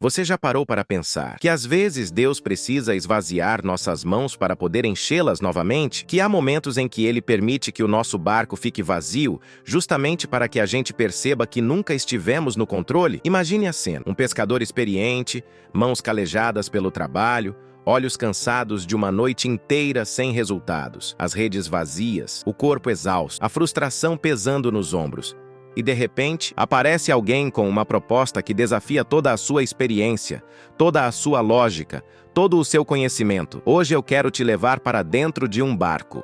Você já parou para pensar que às vezes Deus precisa esvaziar nossas mãos para poder enchê-las novamente? Que há momentos em que Ele permite que o nosso barco fique vazio, justamente para que a gente perceba que nunca estivemos no controle? Imagine a cena: um pescador experiente, mãos calejadas pelo trabalho, olhos cansados de uma noite inteira sem resultados, as redes vazias, o corpo exausto, a frustração pesando nos ombros. E de repente, aparece alguém com uma proposta que desafia toda a sua experiência, toda a sua lógica, todo o seu conhecimento. Hoje eu quero te levar para dentro de um barco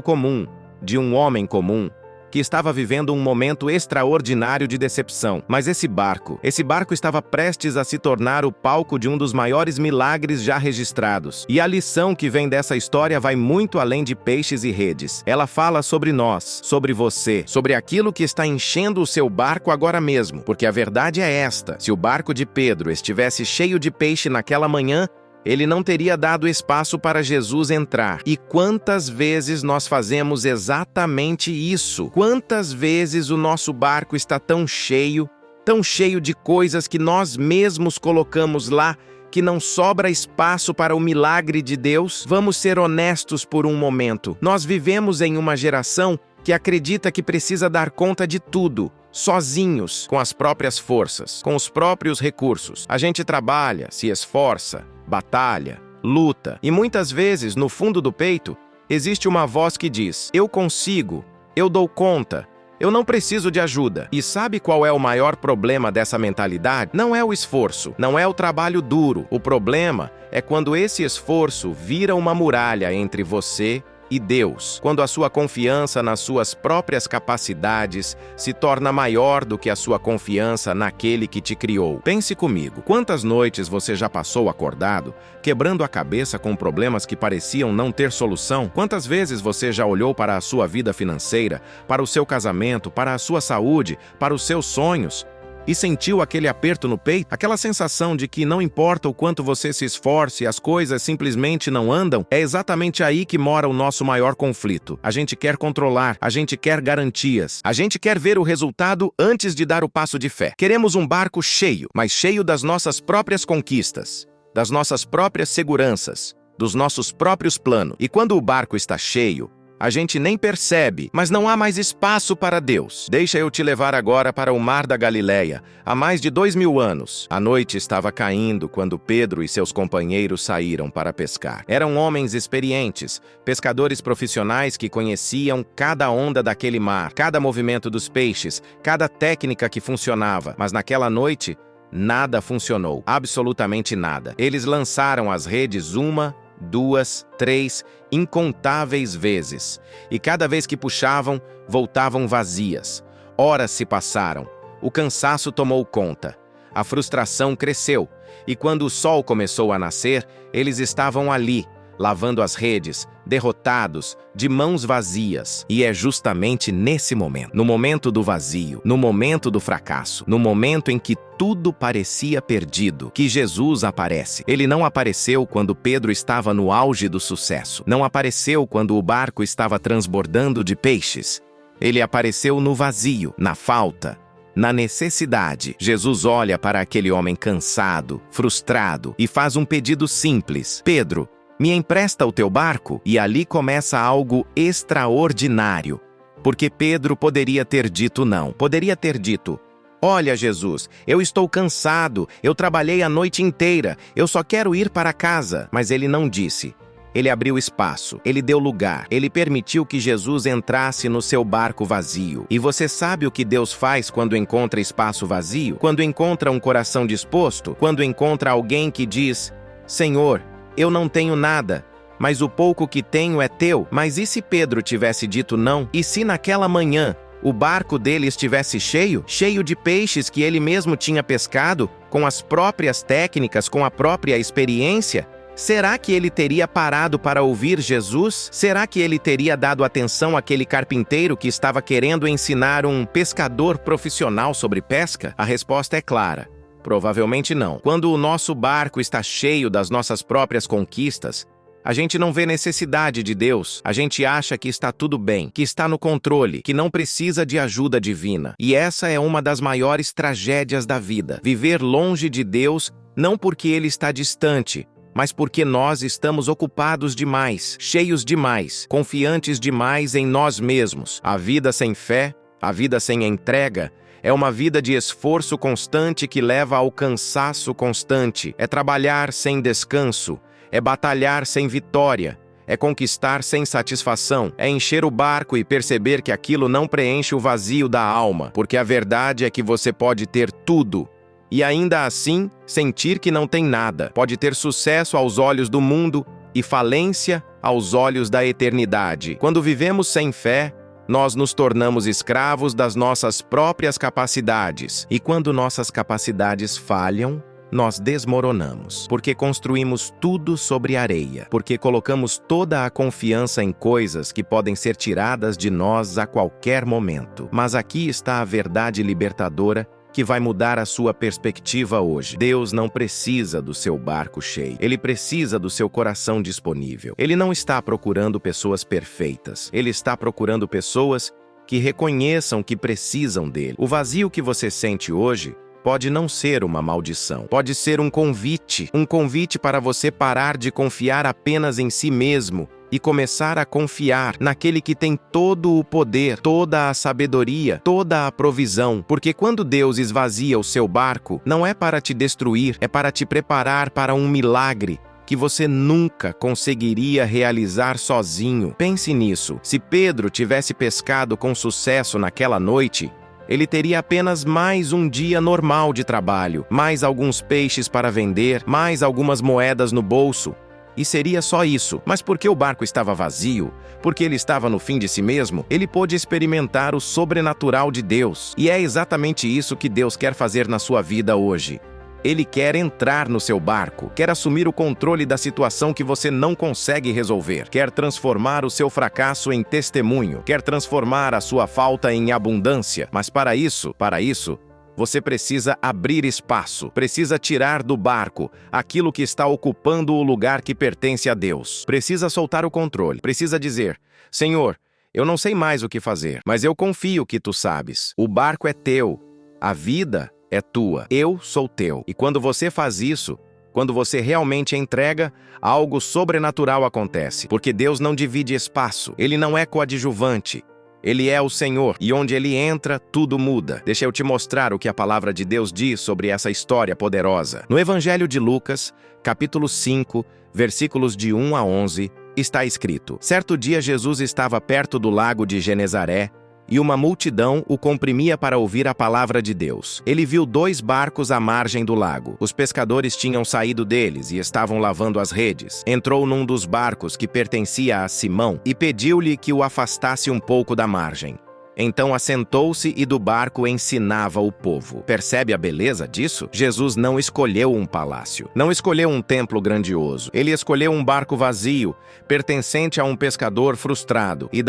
comum, de um homem comum, que estava vivendo um momento extraordinário de decepção. Mas esse barco estava prestes a se tornar o palco de um dos maiores milagres já registrados. E a lição que vem dessa história vai muito além de peixes e redes. Ela fala sobre nós, sobre você, sobre aquilo que está enchendo o seu barco agora mesmo. Porque a verdade é esta: se o barco de Pedro estivesse cheio de peixe naquela manhã, ele não teria dado espaço para Jesus entrar. E quantas vezes nós fazemos exatamente isso? Quantas vezes o nosso barco está tão cheio de coisas que nós mesmos colocamos lá, que não sobra espaço para o milagre de Deus? Vamos ser honestos por um momento. Nós vivemos em uma geração que acredita que precisa dar conta de tudo, sozinhos, com as próprias forças, com os próprios recursos. A gente trabalha, se esforça, batalha, luta, e muitas vezes, no fundo do peito, existe uma voz que diz: eu consigo, eu dou conta, eu não preciso de ajuda. E sabe qual é o maior problema dessa mentalidade? Não é o esforço, não é o trabalho duro. O problema é quando esse esforço vira uma muralha entre você e Deus, quando a sua confiança nas suas próprias capacidades se torna maior do que a sua confiança naquele que te criou. Pense comigo: quantas noites você já passou acordado, quebrando a cabeça com problemas que pareciam não ter solução? Quantas vezes você já olhou para a sua vida financeira, para o seu casamento, para a sua saúde, para os seus sonhos, e sentiu aquele aperto no peito? Aquela sensação de que não importa o quanto você se esforce, as coisas simplesmente não andam? É exatamente aí que mora o nosso maior conflito. A gente quer controlar, a gente quer garantias, a gente quer ver o resultado antes de dar o passo de fé. Queremos um barco cheio, mas cheio das nossas próprias conquistas, das nossas próprias seguranças, dos nossos próprios planos. E quando o barco está cheio, a gente nem percebe, mas não há mais espaço para Deus. Deixa eu te levar agora para o Mar da Galileia, há mais de 2000 anos. A noite estava caindo quando Pedro e seus companheiros saíram para pescar. Eram homens experientes, pescadores profissionais que conheciam cada onda daquele mar, cada movimento dos peixes, cada técnica que funcionava. Mas naquela noite, nada funcionou, absolutamente nada. Eles lançaram as redes 1, 2, 3, incontáveis vezes, e cada vez que puxavam, voltavam vazias. Horas se passaram, o cansaço tomou conta, a frustração cresceu, e quando o sol começou a nascer, eles estavam ali, lavando as redes, derrotados, de mãos vazias. E é justamente nesse momento, no momento do vazio, no momento do fracasso, no momento em que tudo parecia perdido, que Jesus aparece. Ele não apareceu quando Pedro estava no auge do sucesso. Não apareceu quando o barco estava transbordando de peixes. Ele apareceu no vazio, na falta, na necessidade. Jesus olha para aquele homem cansado, frustrado, e faz um pedido simples: Pedro, me empresta o teu barco? E ali começa algo extraordinário. Porque Pedro poderia ter dito não. Poderia ter dito: olha, Jesus, eu estou cansado, eu trabalhei a noite inteira, eu só quero ir para casa. Mas ele não disse. Ele abriu espaço, ele deu lugar, ele permitiu que Jesus entrasse no seu barco vazio. E você sabe o que Deus faz quando encontra espaço vazio? Quando encontra um coração disposto? Quando encontra alguém que diz: Senhor, eu não tenho nada, mas o pouco que tenho é teu. Mas e se Pedro tivesse dito não? E se naquela manhã o barco dele estivesse cheio de peixes que ele mesmo tinha pescado, com as próprias técnicas, com a própria experiência? Será que ele teria parado para ouvir Jesus? Será que ele teria dado atenção àquele carpinteiro que estava querendo ensinar um pescador profissional sobre pesca? A resposta é clara: provavelmente não. Quando o nosso barco está cheio das nossas próprias conquistas, a gente não vê necessidade de Deus. A gente acha que está tudo bem, que está no controle, que não precisa de ajuda divina. E essa é uma das maiores tragédias da vida. Viver longe de Deus Não porque ele está distante, mas porque nós estamos ocupados demais, cheios demais, confiantes demais em nós mesmos. A vida sem fé, a vida sem entrega, é uma vida de esforço constante que leva ao cansaço constante. É trabalhar sem descanso, é batalhar sem vitória, é conquistar sem satisfação, é encher o barco e perceber que aquilo não preenche o vazio da alma, porque a verdade é que você pode ter tudo e ainda assim sentir que não tem nada. Pode ter sucesso aos olhos do mundo e falência aos olhos da eternidade. Quando vivemos sem fé, nós nos tornamos escravos das nossas próprias capacidades. E quando nossas capacidades falham, nós desmoronamos, porque construímos tudo sobre areia, porque colocamos toda a confiança em coisas que podem ser tiradas de nós a qualquer momento. Mas aqui está a verdade libertadora que vai mudar a sua perspectiva hoje. Deus não precisa do seu barco cheio. Ele precisa do seu coração disponível. Ele não está procurando pessoas perfeitas. Ele está procurando pessoas que reconheçam que precisam dele. O vazio que você sente hoje pode não ser uma maldição. Pode ser um convite para você parar de confiar apenas em si mesmo e começar a confiar naquele que tem todo o poder, toda a sabedoria, toda a provisão. Porque quando Deus esvazia o seu barco, não é para te destruir, é para te preparar para um milagre que você nunca conseguiria realizar sozinho. Pense nisso. Se Pedro tivesse pescado com sucesso naquela noite, ele teria apenas mais um dia normal de trabalho, mais alguns peixes para vender, mais algumas moedas no bolso. E seria só isso. Mas porque o barco estava vazio, porque ele estava no fim de si mesmo, ele pôde experimentar o sobrenatural de Deus. E é exatamente isso que Deus quer fazer na sua vida hoje. Ele quer entrar no seu barco, quer assumir o controle da situação que você não consegue resolver, quer transformar o seu fracasso em testemunho, quer transformar a sua falta em abundância. Mas para isso, você precisa abrir espaço, precisa tirar do barco aquilo que está ocupando o lugar que pertence a Deus. Precisa soltar o controle, precisa dizer: Senhor, eu não sei mais o que fazer, mas eu confio que tu sabes. O barco é teu, a vida é tua, eu sou teu. E quando você faz isso, quando você realmente entrega, algo sobrenatural acontece, porque Deus não divide espaço, Ele não é coadjuvante. Ele é o Senhor, e onde Ele entra, tudo muda. Deixa eu te mostrar o que a palavra de Deus diz sobre essa história poderosa. No Evangelho de Lucas, capítulo 5, versículos de 1 a 11, está escrito: Certo dia Jesus estava perto do lago de Genezaré, e uma multidão o comprimia para ouvir a palavra de Deus. Ele viu 2 barcos à margem do lago. Os pescadores tinham saído deles e estavam lavando as redes. Entrou num dos barcos que pertencia a Simão e pediu-lhe que o afastasse um pouco da margem. Então assentou-se e do barco ensinava o povo. Percebe a beleza disso? Jesus não escolheu um palácio, não escolheu um templo grandioso. Ele escolheu um barco vazio, pertencente a um pescador frustrado. E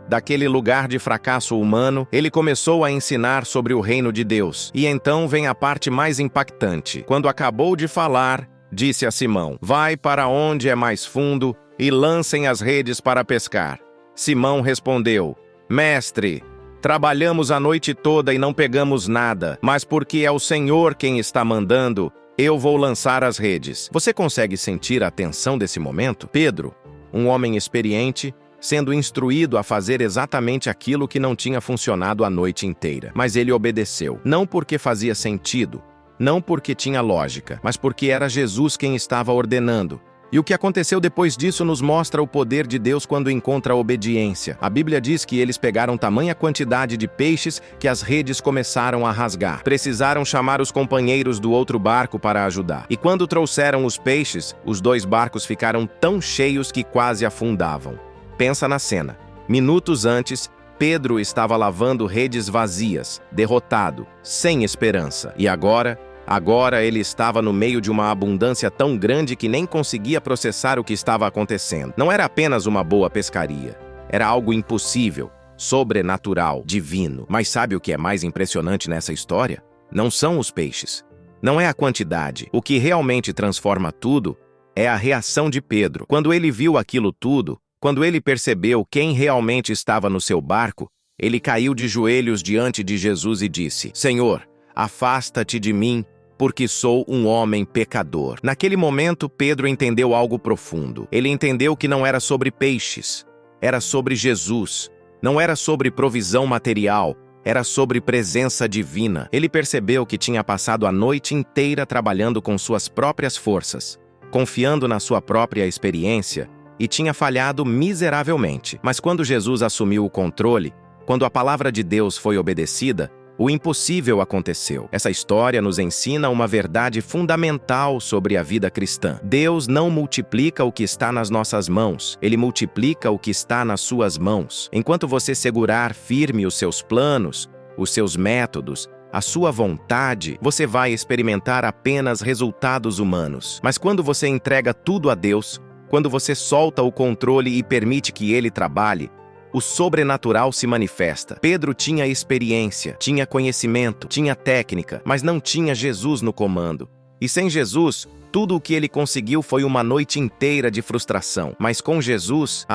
daquele lugar de fracasso humano, ele começou a ensinar sobre o reino de Deus. E então vem a parte mais impactante. Quando acabou de falar, disse a Simão: Vai para onde é mais fundo e lancem as redes para pescar. Simão respondeu: Mestre, trabalhamos a noite toda e não pegamos nada, mas porque é o Senhor quem está mandando, eu vou lançar as redes. Você consegue sentir a tensão desse momento? Pedro, um homem experiente, sendo instruído a fazer exatamente aquilo que não tinha funcionado a noite inteira. Mas ele obedeceu, não porque fazia sentido, não porque tinha lógica, mas porque era Jesus quem estava ordenando. E o que aconteceu depois disso nos mostra o poder de Deus quando encontra a obediência. A Bíblia diz que eles pegaram tamanha quantidade de peixes que as redes começaram a rasgar. Precisaram chamar os companheiros do outro barco para ajudar. E quando trouxeram os peixes, os 2 barcos ficaram tão cheios que quase afundavam. Pensa na cena. Minutos antes, Pedro estava lavando redes vazias, derrotado, sem esperança. E agora ele estava no meio de uma abundância tão grande que nem conseguia processar o que estava acontecendo. Não era apenas uma boa pescaria. Era algo impossível, sobrenatural, divino. Mas sabe o que é mais impressionante nessa história? Não são os peixes. Não é a quantidade. O que realmente transforma tudo é a reação de Pedro. Quando ele viu aquilo tudo, quando ele percebeu quem realmente estava no seu barco, ele caiu de joelhos diante de Jesus e disse: Senhor, afasta-te de mim, porque sou um homem pecador. Naquele momento, Pedro entendeu algo profundo. Ele entendeu que não era sobre peixes, era sobre Jesus. Não era sobre provisão material, era sobre presença divina. Ele percebeu que tinha passado a noite inteira trabalhando com suas próprias forças, confiando na sua própria experiência, e tinha falhado miseravelmente. Mas quando Jesus assumiu o controle, quando a palavra de Deus foi obedecida, o impossível aconteceu. Essa história nos ensina uma verdade fundamental sobre a vida cristã. Deus não multiplica o que está nas nossas mãos, Ele multiplica o que está nas suas mãos. Enquanto você segurar firme os seus planos, os seus métodos, a sua vontade, você vai experimentar apenas resultados humanos. Mas quando você entrega tudo a Deus, quando você solta o controle e permite que Ele trabalhe, o sobrenatural se manifesta. Pedro tinha experiência, tinha conhecimento, tinha técnica, mas não tinha Jesus no comando. E sem Jesus, tudo o que ele conseguiu foi uma noite inteira de frustração. Mas com Jesus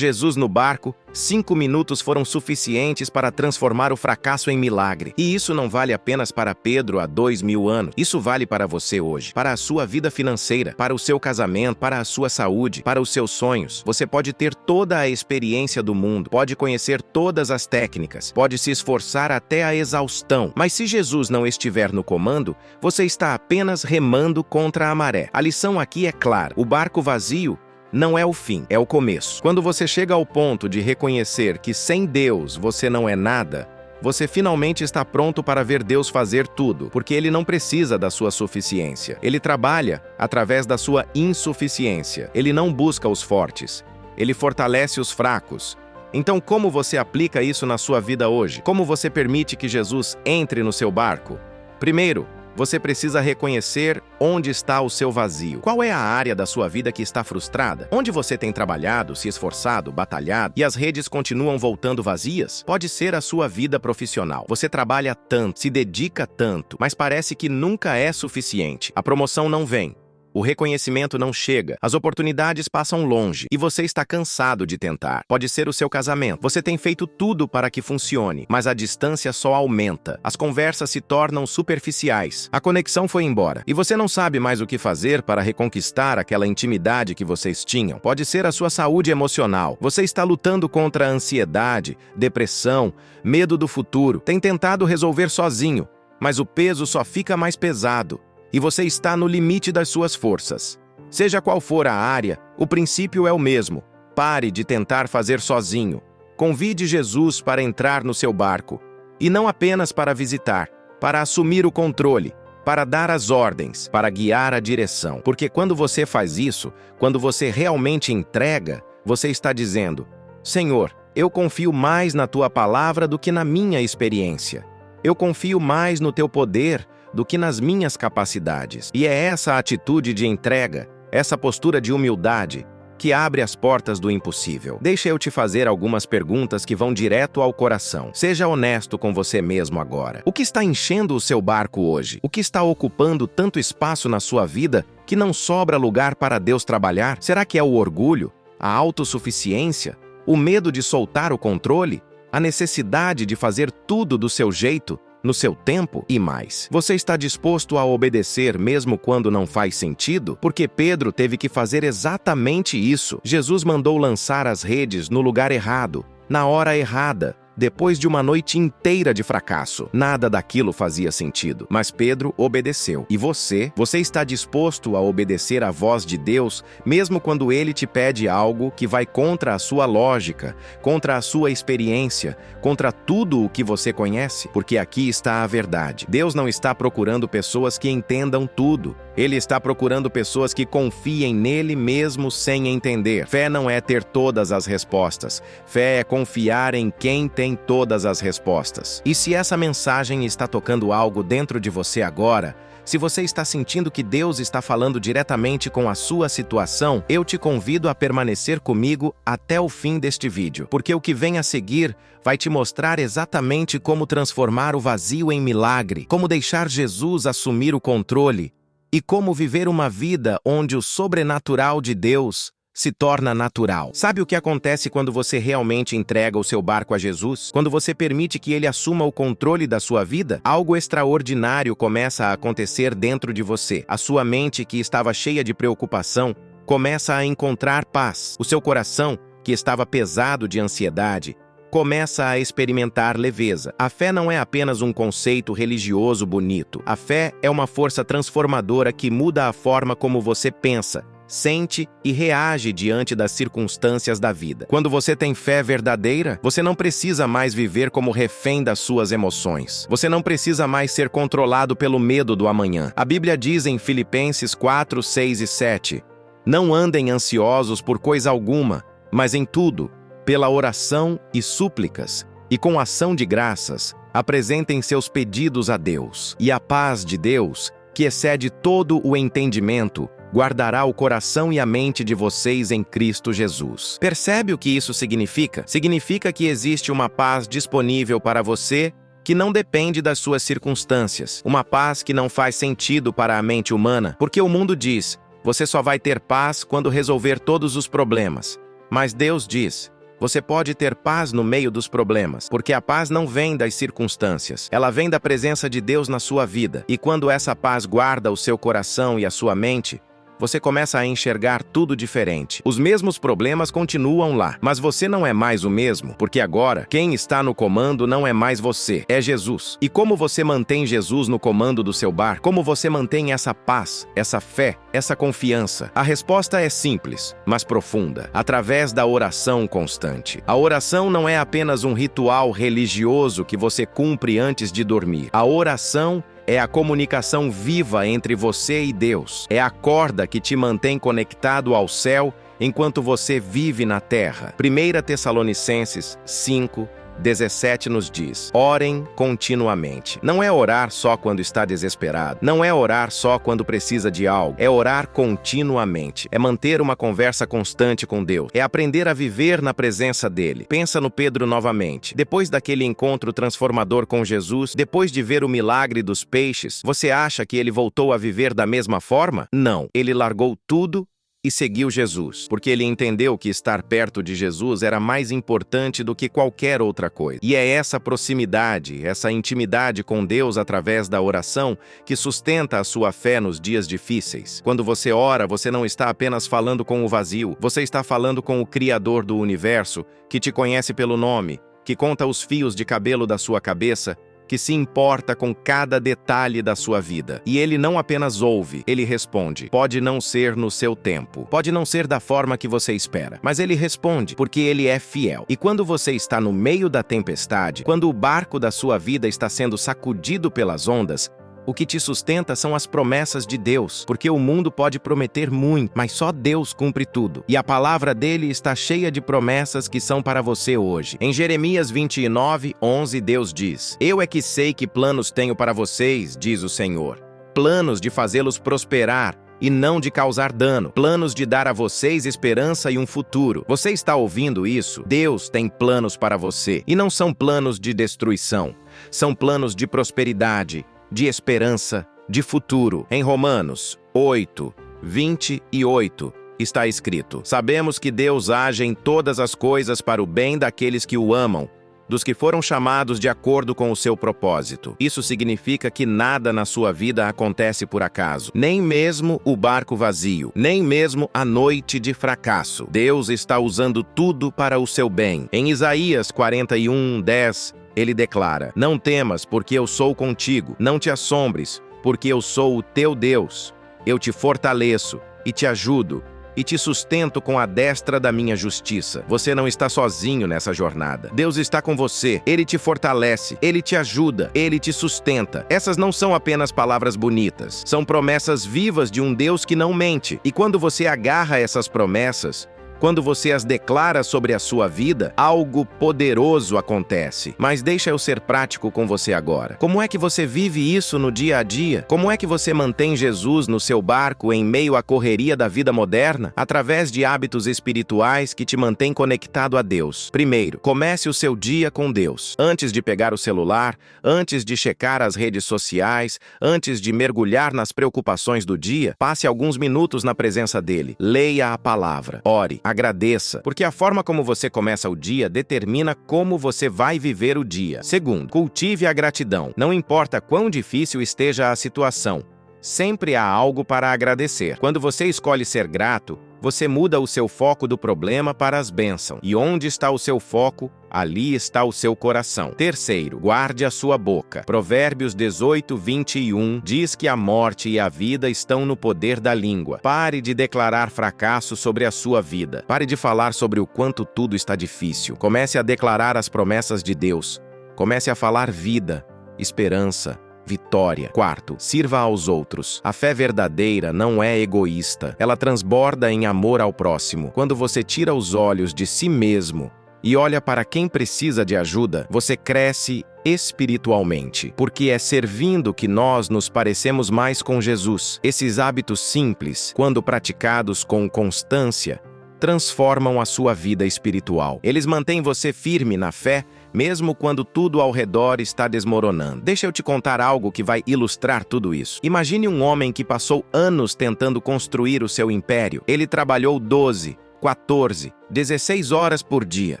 no barco, 5 minutos foram suficientes para transformar o fracasso em milagre. E isso não vale apenas para Pedro há 2000 anos. Isso vale para você hoje, para a sua vida financeira, para o seu casamento, para a sua saúde, para os seus sonhos. Você pode ter toda a experiência do mundo, pode conhecer todas as técnicas, pode se esforçar até a exaustão. Mas se Jesus não estiver no comando, você está apenas remando contra a maré. A lição aqui é clara: o barco vazio não é o fim, é o começo. Quando você chega ao ponto de reconhecer que sem Deus você não é nada, você finalmente está pronto para ver Deus fazer tudo, porque Ele não precisa da sua suficiência. Ele trabalha através da sua insuficiência. Ele não busca os fortes, Ele fortalece os fracos. Então, como você aplica isso na sua vida hoje? Como você permite que Jesus entre no seu barco? Primeiro, você precisa reconhecer onde está o seu vazio. Qual é a área da sua vida que está frustrada? Onde você tem trabalhado, se esforçado, batalhado e as redes continuam voltando vazias? Pode ser a sua vida profissional. Você trabalha tanto, se dedica tanto, mas parece que nunca é suficiente. A promoção não vem. O reconhecimento não chega, as oportunidades passam longe e você está cansado de tentar. Pode ser o seu casamento. Você tem feito tudo para que funcione, mas a distância só aumenta. As conversas se tornam superficiais. A conexão foi embora e você não sabe mais o que fazer para reconquistar aquela intimidade que vocês tinham. Pode ser a sua saúde emocional. Você está lutando contra a ansiedade, depressão, medo do futuro. Tem tentado resolver sozinho, mas o peso só fica mais pesado. E você está no limite das suas forças. Seja qual for a área, o princípio é o mesmo. Pare de tentar fazer sozinho. Convide Jesus para entrar no seu barco. E não apenas para visitar, para assumir o controle, para dar as ordens, para guiar a direção. Porque quando você faz isso, quando você realmente entrega, você está dizendo: Senhor, eu confio mais na Tua palavra do que na minha experiência. Eu confio mais no Teu poder do que nas minhas capacidades. E é essa atitude de entrega, essa postura de humildade, que abre as portas do impossível. Deixa eu te fazer algumas perguntas que vão direto ao coração. Seja honesto com você mesmo agora. O que está enchendo o seu barco hoje? O que está ocupando tanto espaço na sua vida que não sobra lugar para Deus trabalhar? Será que é o orgulho, a autossuficiência, o medo de soltar o controle, a necessidade de fazer tudo do seu jeito, no seu tempo e mais? Você está disposto a obedecer mesmo quando não faz sentido? Porque Pedro teve que fazer exatamente isso. Jesus mandou lançar as redes no lugar errado, na hora errada, depois de uma noite inteira de fracasso. Nada daquilo fazia sentido, mas Pedro obedeceu. E você está disposto a obedecer à voz de Deus, mesmo quando Ele te pede algo que vai contra a sua lógica, contra a sua experiência, contra tudo o que você conhece? Porque aqui está a verdade. Deus não está procurando pessoas que entendam tudo. Ele está procurando pessoas que confiem nele mesmo sem entender. Fé não é ter todas as respostas. Fé é confiar em quem tem todas as respostas. E se essa mensagem está tocando algo dentro de você agora, se você está sentindo que Deus está falando diretamente com a sua situação, eu te convido a permanecer comigo até o fim deste vídeo, porque o que vem a seguir vai te mostrar exatamente como transformar o vazio em milagre, como deixar Jesus assumir o controle e como viver uma vida onde o sobrenatural de Deus se torna natural. Sabe o que acontece quando você realmente entrega o seu barco a Jesus? Quando você permite que Ele assuma o controle da sua vida, algo extraordinário começa a acontecer dentro de você. A sua mente, que estava cheia de preocupação, começa a encontrar paz. O seu coração, que estava pesado de ansiedade, começa a experimentar leveza. A fé não é apenas um conceito religioso bonito. A fé é uma força transformadora que muda a forma como você pensa, sente e reage diante das circunstâncias da vida. Quando você tem fé verdadeira, você não precisa mais viver como refém das suas emoções. Você não precisa mais ser controlado pelo medo do amanhã. A Bíblia diz em Filipenses 4, 6 e 7, não andem ansiosos por coisa alguma, mas em tudo, pela oração e súplicas, e com ação de graças, apresentem seus pedidos a Deus. E a paz de Deus, que excede todo o entendimento, guardará o coração e a mente de vocês em Cristo Jesus. Percebe o que isso significa? Significa que existe uma paz disponível para você que não depende das suas circunstâncias. Uma paz que não faz sentido para a mente humana, porque o mundo diz, você só vai ter paz quando resolver todos os problemas. Mas Deus diz, você pode ter paz no meio dos problemas, porque a paz não vem das circunstâncias. Ela vem da presença de Deus na sua vida. E quando essa paz guarda o seu coração e a sua mente, você começa a enxergar tudo diferente. Os mesmos problemas continuam lá, mas você não é mais o mesmo, porque agora, quem está no comando não é mais você, é Jesus. E como você mantém Jesus no comando do seu barco? Como você mantém essa paz, essa fé, essa confiança? A resposta é simples, mas profunda, através da oração constante. A oração não é apenas um ritual religioso que você cumpre antes de dormir. A oração é a comunicação viva entre você e Deus. É a corda que te mantém conectado ao céu enquanto você vive na terra. 1 Tessalonicenses 5, 17 nos diz, orem continuamente. Não é orar só quando está desesperado. Não é orar só quando precisa de algo. É orar continuamente. É manter uma conversa constante com Deus. É aprender a viver na presença dele. Pensa no Pedro novamente. Depois daquele encontro transformador com Jesus, depois de ver o milagre dos peixes, você acha que ele voltou a viver da mesma forma? Não. Ele largou tudo e seguiu Jesus, porque ele entendeu que estar perto de Jesus era mais importante do que qualquer outra coisa. E é essa proximidade, essa intimidade com Deus através da oração que sustenta a sua fé nos dias difíceis. Quando você ora, você não está apenas falando com o vazio, você está falando com o Criador do universo, que te conhece pelo nome, que conta os fios de cabelo da sua cabeça, que se importa com cada detalhe da sua vida. E ele não apenas ouve, ele responde. Pode não ser no seu tempo, pode não ser da forma que você espera, mas ele responde, porque ele é fiel. E quando você está no meio da tempestade, quando o barco da sua vida está sendo sacudido pelas ondas, o que te sustenta são as promessas de Deus, porque o mundo pode prometer muito, mas só Deus cumpre tudo. E a palavra dele está cheia de promessas que são para você hoje. Em Jeremias 29, 11, Deus diz, eu é que sei que planos tenho para vocês, diz o Senhor. Planos de fazê-los prosperar e não de causar dano. Planos de dar a vocês esperança e um futuro. Você está ouvindo isso? Deus tem planos para você. E não são planos de destruição. São planos de prosperidade, de esperança, de futuro. Em Romanos 8, 28, está escrito, sabemos que Deus age em todas as coisas para o bem daqueles que o amam, dos que foram chamados de acordo com o seu propósito. Isso significa que nada na sua vida acontece por acaso, nem mesmo o barco vazio, nem mesmo a noite de fracasso. Deus está usando tudo para o seu bem. Em Isaías 41, 10, ele declara, não temas, porque eu sou contigo. Não te assombres, porque eu sou o teu Deus. Eu te fortaleço e te ajudo e te sustento com a destra da minha justiça. Você não está sozinho nessa jornada. Deus está com você. Ele te fortalece, ele te ajuda, ele te sustenta. Essas não são apenas palavras bonitas. São promessas vivas de um Deus que não mente. E quando você agarra essas promessas, Quando você as declara sobre a sua vida, algo poderoso acontece. Mas deixa eu ser prático com você agora. Como é que você vive isso no dia a dia? Como é que você mantém Jesus no seu barco em meio à correria da vida moderna? Através de hábitos espirituais que te mantêm conectado a Deus. Primeiro, comece o seu dia com Deus. Antes de pegar o celular, antes de checar as redes sociais, antes de mergulhar nas preocupações do dia, passe alguns minutos na presença dele. Leia a palavra. Ore. Agradeça, porque a forma como você começa o dia determina como você vai viver o dia. Segundo, cultive a gratidão. Não importa quão difícil esteja a situação, sempre há algo para agradecer. Quando você escolhe ser grato, você muda o seu foco do problema para as bênçãos. E onde está o seu foco, ali está o seu coração. Terceiro, guarde a sua boca. Provérbios 18:21 diz que a morte e a vida estão no poder da língua. Pare de declarar fracasso sobre a sua vida. Pare de falar sobre o quanto tudo está difícil. Comece a declarar as promessas de Deus. Comece a falar vida, esperança, vitória. Quarto, sirva aos outros. A fé verdadeira não é egoísta. Ela transborda em amor ao próximo. Quando você tira os olhos de si mesmo e olha para quem precisa de ajuda, você cresce espiritualmente, porque é servindo que nós nos parecemos mais com Jesus. Esses hábitos simples, quando praticados com constância, transformam a sua vida espiritual. Eles mantêm você firme na fé, mesmo quando tudo ao redor está desmoronando. Deixa eu te contar algo que vai ilustrar tudo isso. Imagine um homem que passou anos tentando construir o seu império. Ele trabalhou 12, 14, 16 horas por dia.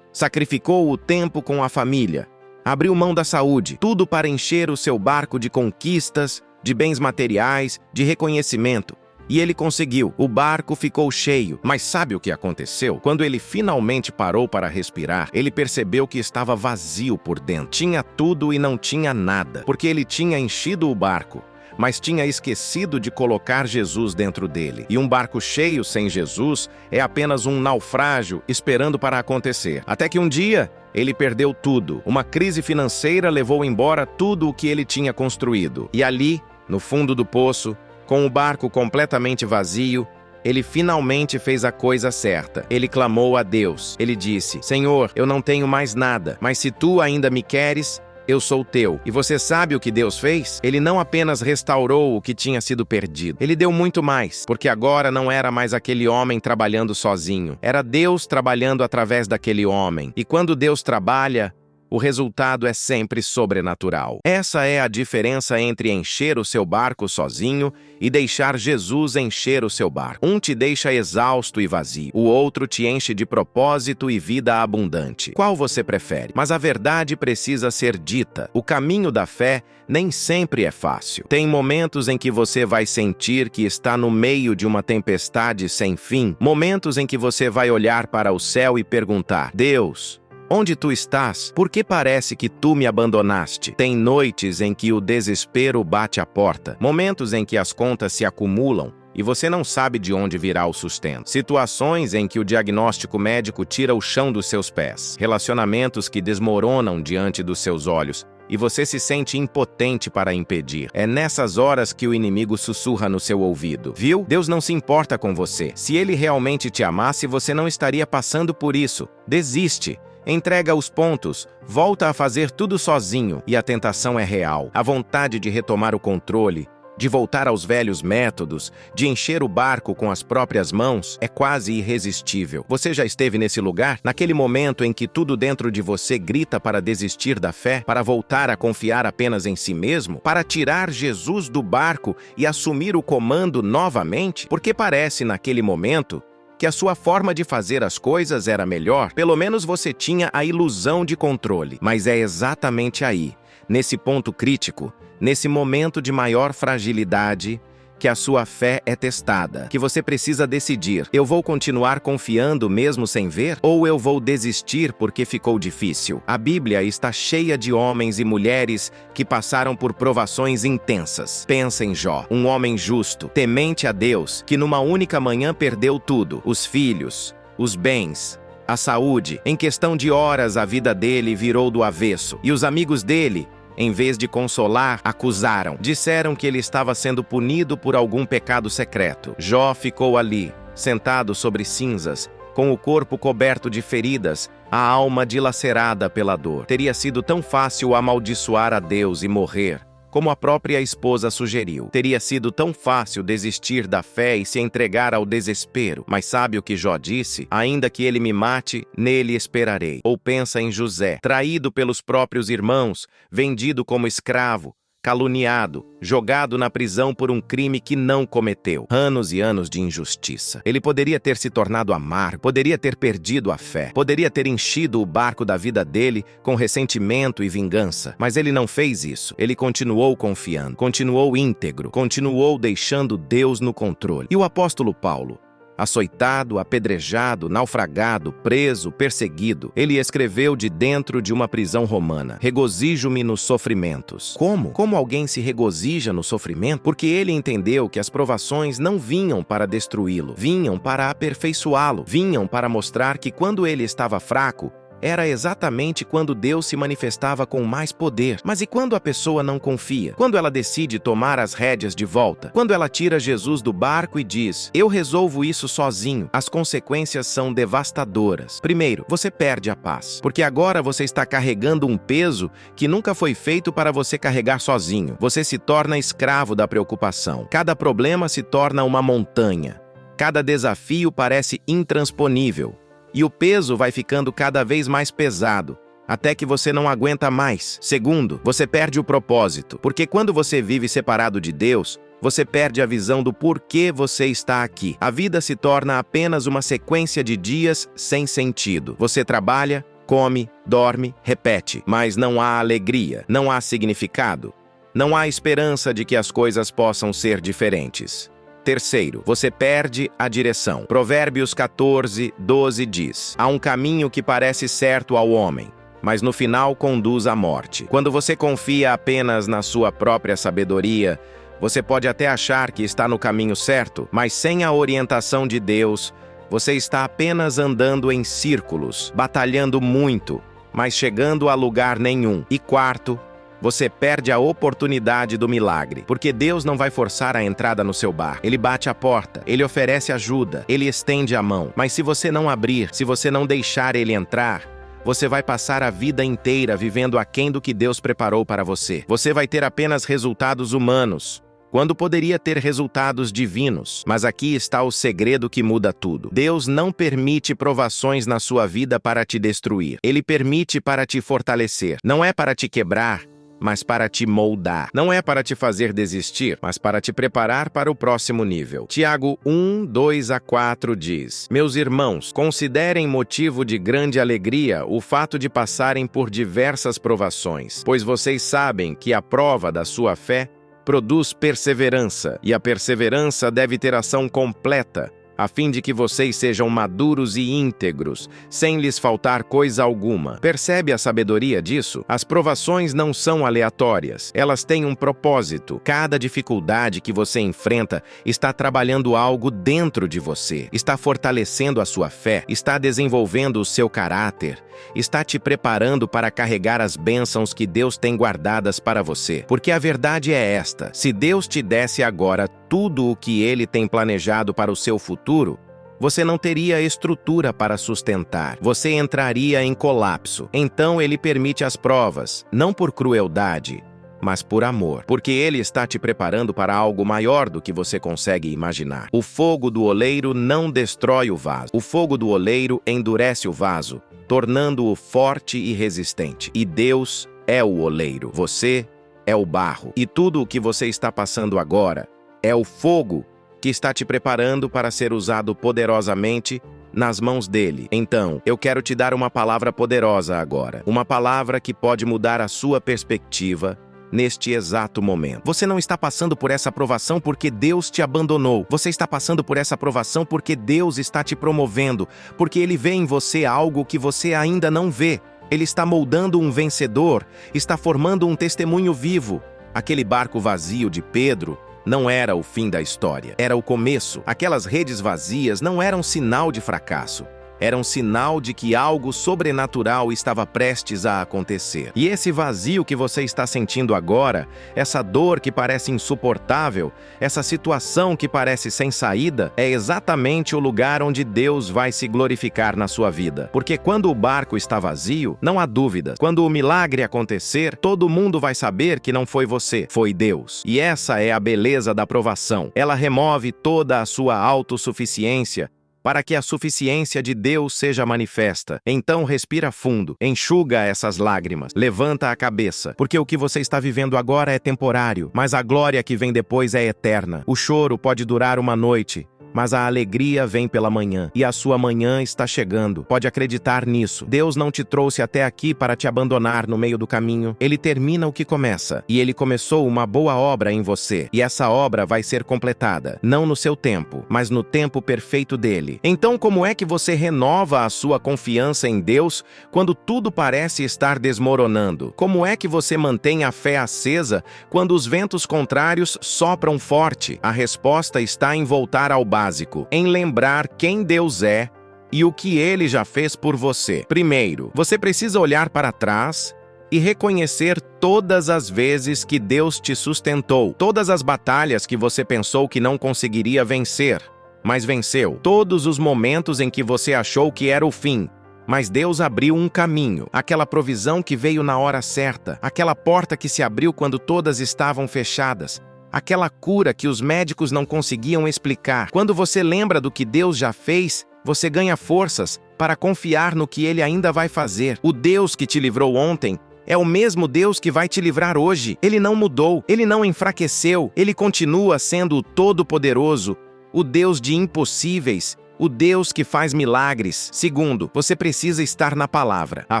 Sacrificou o tempo com a família. Abriu mão da saúde. Tudo para encher o seu barco de conquistas, de bens materiais, de reconhecimento. E ele conseguiu. O barco ficou cheio. Mas sabe o que aconteceu? Quando ele finalmente parou para respirar, ele percebeu que estava vazio por dentro. Tinha tudo e não tinha nada, porque ele tinha enchido o barco, mas tinha esquecido de colocar Jesus dentro dele. E um barco cheio sem Jesus é apenas um naufrágio esperando para acontecer. Até que um dia, ele perdeu tudo. Uma crise financeira levou embora tudo o que ele tinha construído. E ali, no fundo do poço, com o barco completamente vazio, ele finalmente fez a coisa certa. Ele clamou a Deus. Ele disse: Senhor, eu não tenho mais nada, mas se tu ainda me queres, eu sou teu. E você sabe o que Deus fez? Ele não apenas restaurou o que tinha sido perdido. Ele deu muito mais, porque agora não era mais aquele homem trabalhando sozinho. Era Deus trabalhando através daquele homem. E quando Deus trabalha, o resultado é sempre sobrenatural. Essa é a diferença entre encher o seu barco sozinho e deixar Jesus encher o seu barco. Um te deixa exausto e vazio, o outro te enche de propósito e vida abundante. Qual você prefere? Mas a verdade precisa ser dita. O caminho da fé nem sempre é fácil. Tem momentos em que você vai sentir que está no meio de uma tempestade sem fim. Momentos em que você vai olhar para o céu e perguntar: Deus, onde tu estás? Por que parece que tu me abandonaste? Tem noites em que o desespero bate à porta, momentos em que as contas se acumulam e você não sabe de onde virá o sustento. Situações em que o diagnóstico médico tira o chão dos seus pés. Relacionamentos que desmoronam diante dos seus olhos e você se sente impotente para impedir. É nessas horas que o inimigo sussurra no seu ouvido. Viu? Deus não se importa com você. Se ele realmente te amasse, você não estaria passando por isso. Desiste. Entrega os pontos, volta a fazer tudo sozinho e a tentação é real. A vontade de retomar o controle, de voltar aos velhos métodos, de encher o barco com as próprias mãos, é quase irresistível. Você já esteve nesse lugar? Naquele momento em que tudo dentro de você grita para desistir da fé, para voltar a confiar apenas em si mesmo, para tirar Jesus do barco e assumir o comando novamente? Porque parece, naquele momento, que a sua forma de fazer as coisas era melhor. Pelo menos você tinha a ilusão de controle. Mas é exatamente aí, nesse ponto crítico, nesse momento de maior fragilidade, que a sua fé é testada, que você precisa decidir: eu vou continuar confiando mesmo sem ver? Ou eu vou desistir porque ficou difícil? A Bíblia está cheia de homens e mulheres que passaram por provações intensas. Pensa em Jó, um homem justo, temente a Deus, que numa única manhã perdeu tudo: os filhos, os bens, a saúde. Em questão de horas, a vida dele virou do avesso. E os amigos dele, em vez de consolar, acusaram. Disseram que ele estava sendo punido por algum pecado secreto. Jó ficou ali, sentado sobre cinzas, com o corpo coberto de feridas, a alma dilacerada pela dor. Teria sido tão fácil amaldiçoar a Deus e morrer, como a própria esposa sugeriu. Teria sido tão fácil desistir da fé e se entregar ao desespero. Mas sabe o que Jó disse? Ainda que ele me mate, nele esperarei. Ou pensa em José, traído pelos próprios irmãos, vendido como escravo, caluniado, jogado na prisão por um crime que não cometeu. Anos e anos de injustiça. Ele poderia ter se tornado amargo, poderia ter perdido a fé, poderia ter enchido o barco da vida dele com ressentimento e vingança. Mas ele não fez isso. Ele continuou confiando, continuou íntegro, continuou deixando Deus no controle. E o apóstolo Paulo? Açoitado, apedrejado, naufragado, preso, perseguido, ele escreveu de dentro de uma prisão romana: regozijo-me nos sofrimentos. Como? Como alguém se regozija no sofrimento? Porque ele entendeu que as provações não vinham para destruí-lo, vinham para aperfeiçoá-lo, vinham para mostrar que quando ele estava fraco, era exatamente quando Deus se manifestava com mais poder. Mas e quando a pessoa não confia? Quando ela decide tomar as rédeas de volta? Quando ela tira Jesus do barco e diz: eu resolvo isso sozinho? As consequências são devastadoras. Primeiro, você perde a paz, porque agora você está carregando um peso que nunca foi feito para você carregar sozinho. Você se torna escravo da preocupação. Cada problema se torna uma montanha. Cada desafio parece intransponível. E o peso vai ficando cada vez mais pesado, até que você não aguenta mais. Segundo, você perde o propósito, porque quando você vive separado de Deus, você perde a visão do porquê você está aqui. A vida se torna apenas uma sequência de dias sem sentido. Você trabalha, come, dorme, repete, mas não há alegria, não há significado, não há esperança de que as coisas possam ser diferentes. Terceiro, você perde a direção. Provérbios 14:12 diz: há um caminho que parece certo ao homem, mas no final conduz à morte. Quando você confia apenas na sua própria sabedoria, você pode até achar que está no caminho certo, mas sem a orientação de Deus, você está apenas andando em círculos, batalhando muito, mas chegando a lugar nenhum. E quarto, você perde a oportunidade do milagre, porque Deus não vai forçar a entrada no seu bar. Ele bate a porta, ele oferece ajuda, ele estende a mão. Mas se você não abrir, se você não deixar ele entrar, você vai passar a vida inteira vivendo aquém do que Deus preparou para você. Você vai ter apenas resultados humanos, quando poderia ter resultados divinos. Mas aqui está o segredo que muda tudo. Deus não permite provações na sua vida para te destruir. Ele permite para te fortalecer. Não é para te quebrar, mas para te moldar. Não é para te fazer desistir, mas para te preparar para o próximo nível. Tiago 1:2-4 diz: meus irmãos, considerem motivo de grande alegria o fato de passarem por diversas provações, pois vocês sabem que a prova da sua fé produz perseverança, e a perseverança deve ter ação completa, a fim de que vocês sejam maduros e íntegros, sem lhes faltar coisa alguma. Percebe a sabedoria disso? As provações não são aleatórias, elas têm um propósito. Cada dificuldade que você enfrenta está trabalhando algo dentro de você, está fortalecendo a sua fé, está desenvolvendo o seu caráter, está te preparando para carregar as bênçãos que Deus tem guardadas para você. Porque a verdade é esta: se Deus te desse agora tudo o que Ele tem planejado para o seu futuro, você não teria estrutura para sustentar. Você entraria em colapso. Então Ele permite as provas, não por crueldade, mas por amor, porque Ele está te preparando para algo maior do que você consegue imaginar. O fogo do oleiro não destrói o vaso. O fogo do oleiro endurece o vaso, tornando-o forte e resistente. E Deus é o oleiro. Você é o barro. E tudo o que você está passando agora é o fogo que está te preparando para ser usado poderosamente nas mãos dele. Então, eu quero te dar uma palavra poderosa agora. Uma palavra que pode mudar a sua perspectiva neste exato momento. Você não está passando por essa provação porque Deus te abandonou. Você está passando por essa provação porque Deus está te promovendo, porque Ele vê em você algo que você ainda não vê. Ele está moldando um vencedor, está formando um testemunho vivo. Aquele barco vazio de Pedro não era o fim da história, era o começo. Aquelas redes vazias não eram sinal de fracasso, Era um sinal de que algo sobrenatural estava prestes a acontecer. E esse vazio que você está sentindo agora, essa dor que parece insuportável, essa situação que parece sem saída, é exatamente o lugar onde Deus vai se glorificar na sua vida. Porque quando o barco está vazio, não há dúvidas. Quando o milagre acontecer, todo mundo vai saber que não foi você, foi Deus. E essa é a beleza da provação. Ela remove toda a sua autossuficiência para que a suficiência de Deus seja manifesta. Então respira fundo, enxuga essas lágrimas, levanta a cabeça, porque o que você está vivendo agora é temporário, mas a glória que vem depois é eterna. O choro pode durar uma noite, mas a alegria vem pela manhã, e a sua manhã está chegando. Pode acreditar nisso. Deus não te trouxe até aqui para te abandonar no meio do caminho. Ele termina o que começa, e Ele começou uma boa obra em você, e essa obra vai ser completada, não no seu tempo, mas no tempo perfeito dele. Então, como é que você renova a sua confiança em Deus quando tudo parece estar desmoronando? Como é que você mantém a fé acesa quando os ventos contrários sopram forte? A resposta está em voltar ao básico, em lembrar quem Deus é e o que Ele já fez por você. Primeiro, você precisa olhar para trás e reconhecer todas as vezes que Deus te sustentou, todas as batalhas que você pensou que não conseguiria vencer, mas venceu, todos os momentos em que você achou que era o fim, mas Deus abriu um caminho, aquela provisão que veio na hora certa, aquela porta que se abriu quando todas estavam fechadas, aquela cura que os médicos não conseguiam explicar. Quando você lembra do que Deus já fez, você ganha forças para confiar no que Ele ainda vai fazer. O Deus que te livrou ontem é o mesmo Deus que vai te livrar hoje. Ele não mudou, Ele não enfraqueceu, Ele continua sendo o Todo-Poderoso, o Deus de impossíveis, o Deus que faz milagres. Segundo, você precisa estar na palavra. A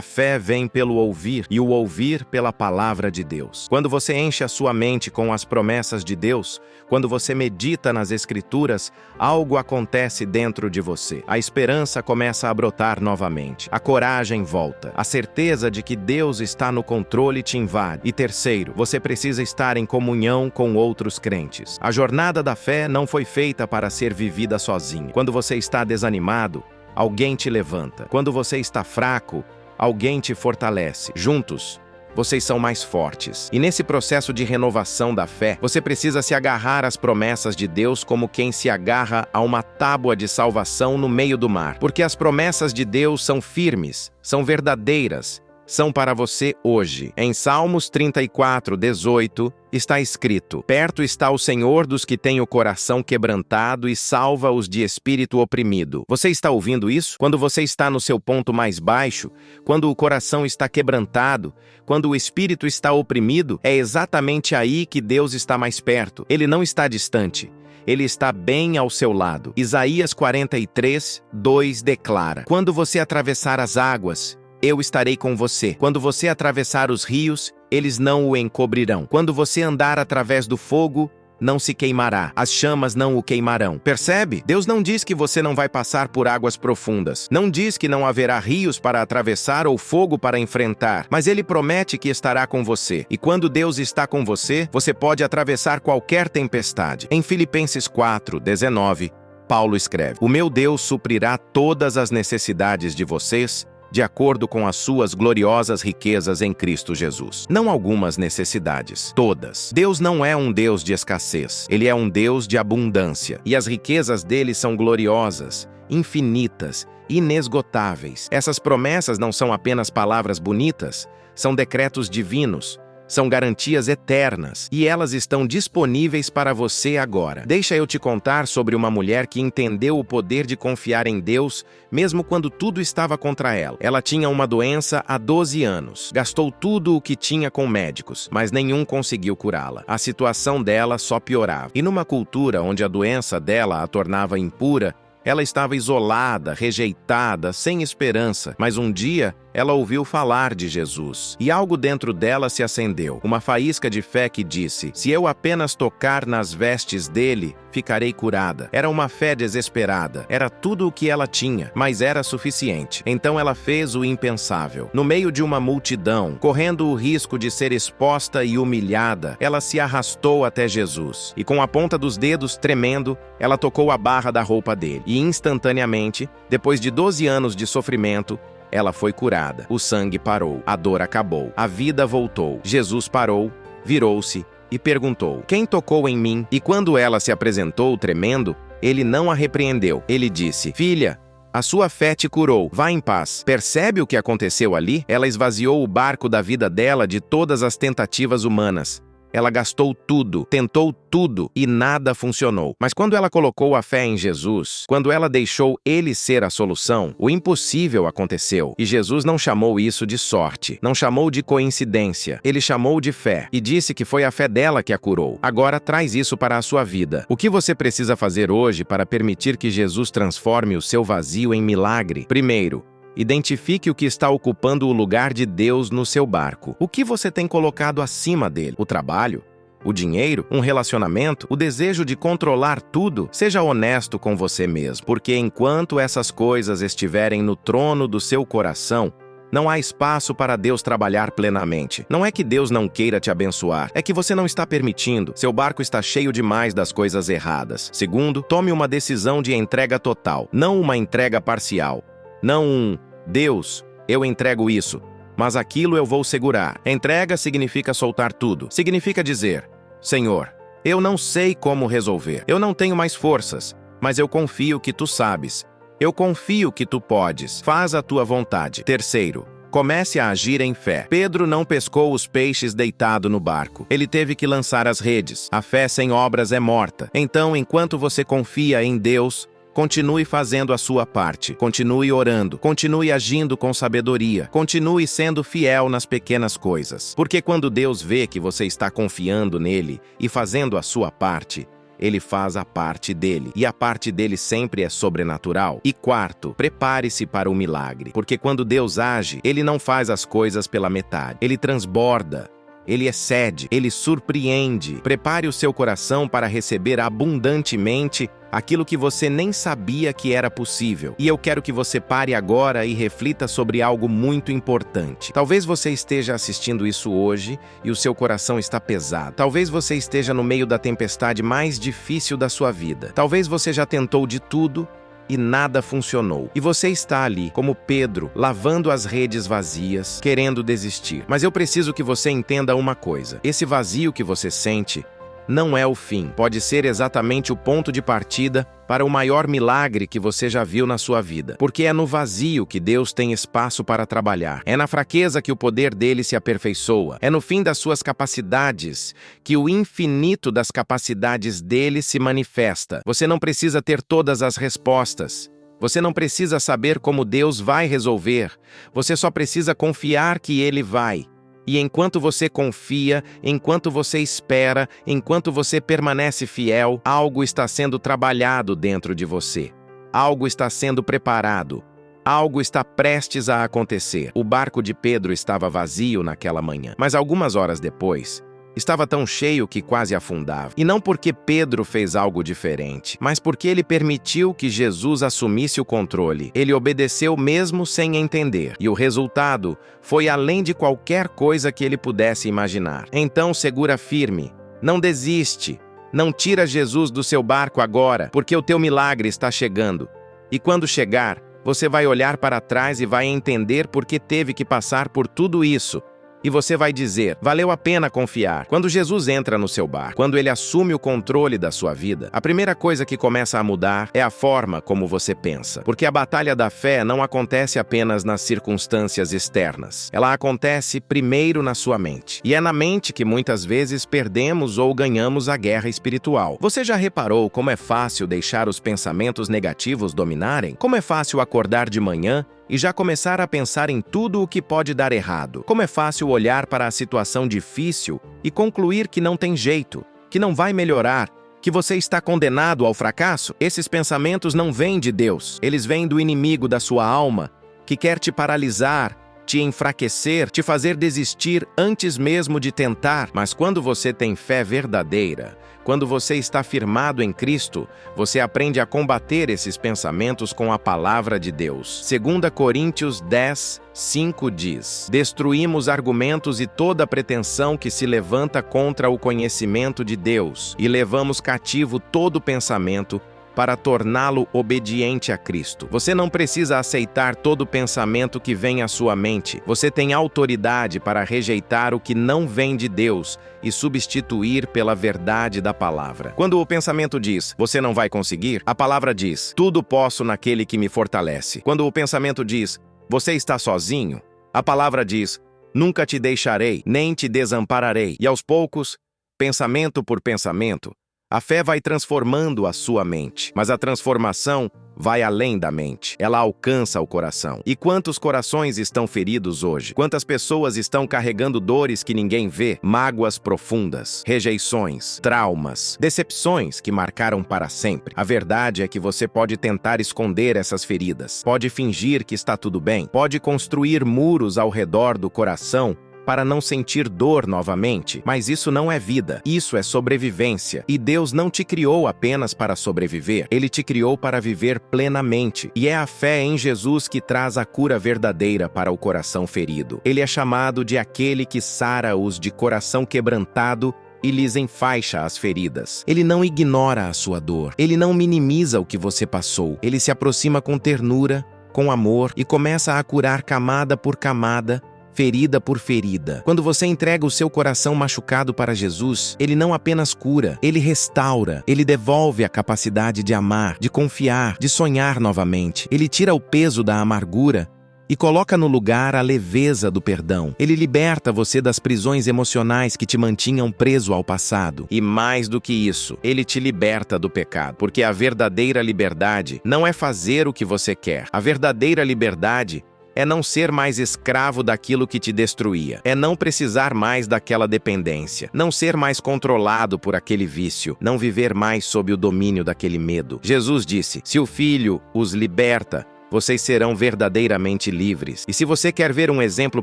fé vem pelo ouvir e o ouvir pela palavra de Deus. Quando você enche a sua mente com as promessas de Deus, quando você medita nas Escrituras, algo acontece dentro de você. A esperança começa a brotar novamente. A coragem volta. A certeza de que Deus está no controle te invade. E terceiro, você precisa estar em comunhão com outros crentes. A jornada da fé não foi feita para ser vivida sozinho. Quando você está desanimado, alguém te levanta. Quando você está fraco, alguém te fortalece. Juntos, vocês são mais fortes. E nesse processo de renovação da fé, você precisa se agarrar às promessas de Deus como quem se agarra a uma tábua de salvação no meio do mar. Porque as promessas de Deus são firmes, são verdadeiras, são para você hoje. Em Salmos 34:18, está escrito: perto está o Senhor dos que têm o coração quebrantado e salva os de espírito oprimido. Você está ouvindo isso? Quando você está no seu ponto mais baixo, quando o coração está quebrantado, quando o espírito está oprimido, é exatamente aí que Deus está mais perto. Ele não está distante. Ele está bem ao seu lado. Isaías 43:2 declara: quando você atravessar as águas, eu estarei com você. Quando você atravessar os rios, eles não o encobrirão. Quando você andar através do fogo, não se queimará. As chamas não o queimarão. Percebe? Deus não diz que você não vai passar por águas profundas. Não diz que não haverá rios para atravessar ou fogo para enfrentar. Mas Ele promete que estará com você. E quando Deus está com você, você pode atravessar qualquer tempestade. Em Filipenses 4:19, Paulo escreve: o meu Deus suprirá todas as necessidades de vocês, de acordo com as suas gloriosas riquezas em Cristo Jesus. Não algumas necessidades, todas. Deus não é um Deus de escassez. Ele é um Deus de abundância. E as riquezas dele são gloriosas, infinitas, inesgotáveis. Essas promessas não são apenas palavras bonitas, são decretos divinos, são garantias eternas, e elas estão disponíveis para você agora. Deixa eu te contar sobre uma mulher que entendeu o poder de confiar em Deus, mesmo quando tudo estava contra ela. Ela tinha uma doença há 12 anos. Gastou tudo o que tinha com médicos, mas nenhum conseguiu curá-la. A situação dela só piorava. E numa cultura onde a doença dela a tornava impura, ela estava isolada, rejeitada, sem esperança, mas um dia ela ouviu falar de Jesus, e algo dentro dela se acendeu, uma faísca de fé que disse: se eu apenas tocar nas vestes dele, ficarei curada. Era uma fé desesperada, era tudo o que ela tinha, mas era suficiente. Então ela fez o impensável. No meio de uma multidão, correndo o risco de ser exposta e humilhada, ela se arrastou até Jesus, e com a ponta dos dedos tremendo, ela tocou a barra da roupa dele, e E instantaneamente, depois de 12 anos de sofrimento, ela foi curada. O sangue parou, a dor acabou, a vida voltou. Jesus parou, virou-se e perguntou: "Quem tocou em mim?" E quando ela se apresentou tremendo, ele não a repreendeu. Ele disse: "Filha, a sua fé te curou. Vá em paz." Percebe o que aconteceu ali? Ela esvaziou o barco da vida dela de todas as tentativas humanas. Ela gastou tudo, tentou tudo e nada funcionou. Mas quando ela colocou a fé em Jesus, quando ela deixou Ele ser a solução, o impossível aconteceu. E Jesus não chamou isso de sorte, não chamou de coincidência. Ele chamou de fé e disse que foi a fé dela que a curou. Agora traz isso para a sua vida. O que você precisa fazer hoje para permitir que Jesus transforme o seu vazio em milagre? Primeiro, identifique o que está ocupando o lugar de Deus no seu barco. O que você tem colocado acima dele? O trabalho? O dinheiro? Um relacionamento? O desejo de controlar tudo? Seja honesto com você mesmo, porque enquanto essas coisas estiverem no trono do seu coração, não há espaço para Deus trabalhar plenamente. Não é que Deus não queira te abençoar, é que você não está permitindo. Seu barco está cheio demais das coisas erradas. Segundo, tome uma decisão de entrega total, não uma entrega parcial. Não Deus, eu entrego isso, mas aquilo eu vou segurar. Entrega significa soltar tudo. Significa dizer: Senhor, eu não sei como resolver. Eu não tenho mais forças, mas eu confio que tu sabes. Eu confio que tu podes. Faz a tua vontade. Terceiro, comece a agir em fé. Pedro não pescou os peixes deitado no barco. Ele teve que lançar as redes. A fé sem obras é morta. Então, enquanto você confia em Deus, continue fazendo a sua parte, continue orando, continue agindo com sabedoria, continue sendo fiel nas pequenas coisas. Porque quando Deus vê que você está confiando nele e fazendo a sua parte, ele faz a parte dele, e a parte dele sempre é sobrenatural. E quarto, prepare-se para o milagre, porque quando Deus age, ele não faz as coisas pela metade, ele transborda. Ele excede, ele surpreende. Prepare o seu coração para receber abundantemente aquilo que você nem sabia que era possível. E eu quero que você pare agora e reflita sobre algo muito importante. Talvez você esteja assistindo isso hoje e o seu coração está pesado. Talvez você esteja no meio da tempestade mais difícil da sua vida. Talvez você já tentou de tudo e nada funcionou. E você está ali, como Pedro, lavando as redes vazias, querendo desistir. Mas eu preciso que você entenda uma coisa. Esse vazio que você sente não é o fim. Pode ser exatamente o ponto de partida para o maior milagre que você já viu na sua vida. Porque é no vazio que Deus tem espaço para trabalhar. É na fraqueza que o poder dele se aperfeiçoa. É no fim das suas capacidades que o infinito das capacidades dele se manifesta. Você não precisa ter todas as respostas. Você não precisa saber como Deus vai resolver. Você só precisa confiar que ele vai. E enquanto você confia, enquanto você espera, enquanto você permanece fiel, algo está sendo trabalhado dentro de você. Algo está sendo preparado. Algo está prestes a acontecer. O barco de Pedro estava vazio naquela manhã, mas algumas horas depois, estava tão cheio que quase afundava. E não porque Pedro fez algo diferente, mas porque ele permitiu que Jesus assumisse o controle. Ele obedeceu mesmo sem entender. E o resultado foi além de qualquer coisa que ele pudesse imaginar. Então segura firme. Não desiste. Não tira Jesus do seu barco agora, porque o teu milagre está chegando. E quando chegar, você vai olhar para trás e vai entender por que teve que passar por tudo isso. E você vai dizer: valeu a pena confiar. Quando Jesus entra no seu barco, quando ele assume o controle da sua vida, a primeira coisa que começa a mudar é a forma como você pensa. Porque a batalha da fé não acontece apenas nas circunstâncias externas. Ela acontece primeiro na sua mente. E é na mente que muitas vezes perdemos ou ganhamos a guerra espiritual. Você já reparou como é fácil deixar os pensamentos negativos dominarem? Como é fácil acordar de manhã e já começar a pensar em tudo o que pode dar errado? Como é fácil olhar para a situação difícil e concluir que não tem jeito, que não vai melhorar, que você está condenado ao fracasso? Esses pensamentos não vêm de Deus. Eles vêm do inimigo da sua alma, que quer te paralisar, te enfraquecer, te fazer desistir antes mesmo de tentar. Mas quando você tem fé verdadeira, quando você está firmado em Cristo, você aprende a combater esses pensamentos com a palavra de Deus. 2 Coríntios 10, 5 diz: destruímos argumentos e toda pretensão que se levanta contra o conhecimento de Deus, e levamos cativo todo pensamento para torná-lo obediente a Cristo. Você não precisa aceitar todo pensamento que vem à sua mente. Você tem autoridade para rejeitar o que não vem de Deus e substituir pela verdade da palavra. Quando o pensamento diz, você não vai conseguir, a palavra diz, tudo posso naquele que me fortalece. Quando o pensamento diz, você está sozinho, a palavra diz, nunca te deixarei, nem te desampararei. E aos poucos, pensamento por pensamento, a fé vai transformando a sua mente, mas a transformação vai além da mente. Ela alcança o coração. E quantos corações estão feridos hoje? Quantas pessoas estão carregando dores que ninguém vê? Mágoas profundas, rejeições, traumas, decepções que marcaram para sempre. A verdade é que você pode tentar esconder essas feridas, pode fingir que está tudo bem, pode construir muros ao redor do coração para não sentir dor novamente, mas isso não é vida, isso é sobrevivência. E Deus não te criou apenas para sobreviver, Ele te criou para viver plenamente. E é a fé em Jesus que traz a cura verdadeira para o coração ferido. Ele é chamado de aquele que sara os de coração quebrantado e lhes enfaixa as feridas. Ele não ignora a sua dor, ele não minimiza o que você passou, ele se aproxima com ternura, com amor e começa a curar camada por camada, ferida por ferida. Quando você entrega o seu coração machucado para Jesus, Ele não apenas cura, Ele restaura, Ele devolve a capacidade de amar, de confiar, de sonhar novamente. Ele tira o peso da amargura e coloca no lugar a leveza do perdão. Ele liberta você das prisões emocionais que te mantinham preso ao passado. E mais do que isso, Ele te liberta do pecado, porque a verdadeira liberdade não é fazer o que você quer. A verdadeira liberdade é não ser mais escravo daquilo que te destruía. É não precisar mais daquela dependência. Não ser mais controlado por aquele vício. Não viver mais sob o domínio daquele medo. Jesus disse, se o Filho os liberta, vocês serão verdadeiramente livres. E se você quer ver um exemplo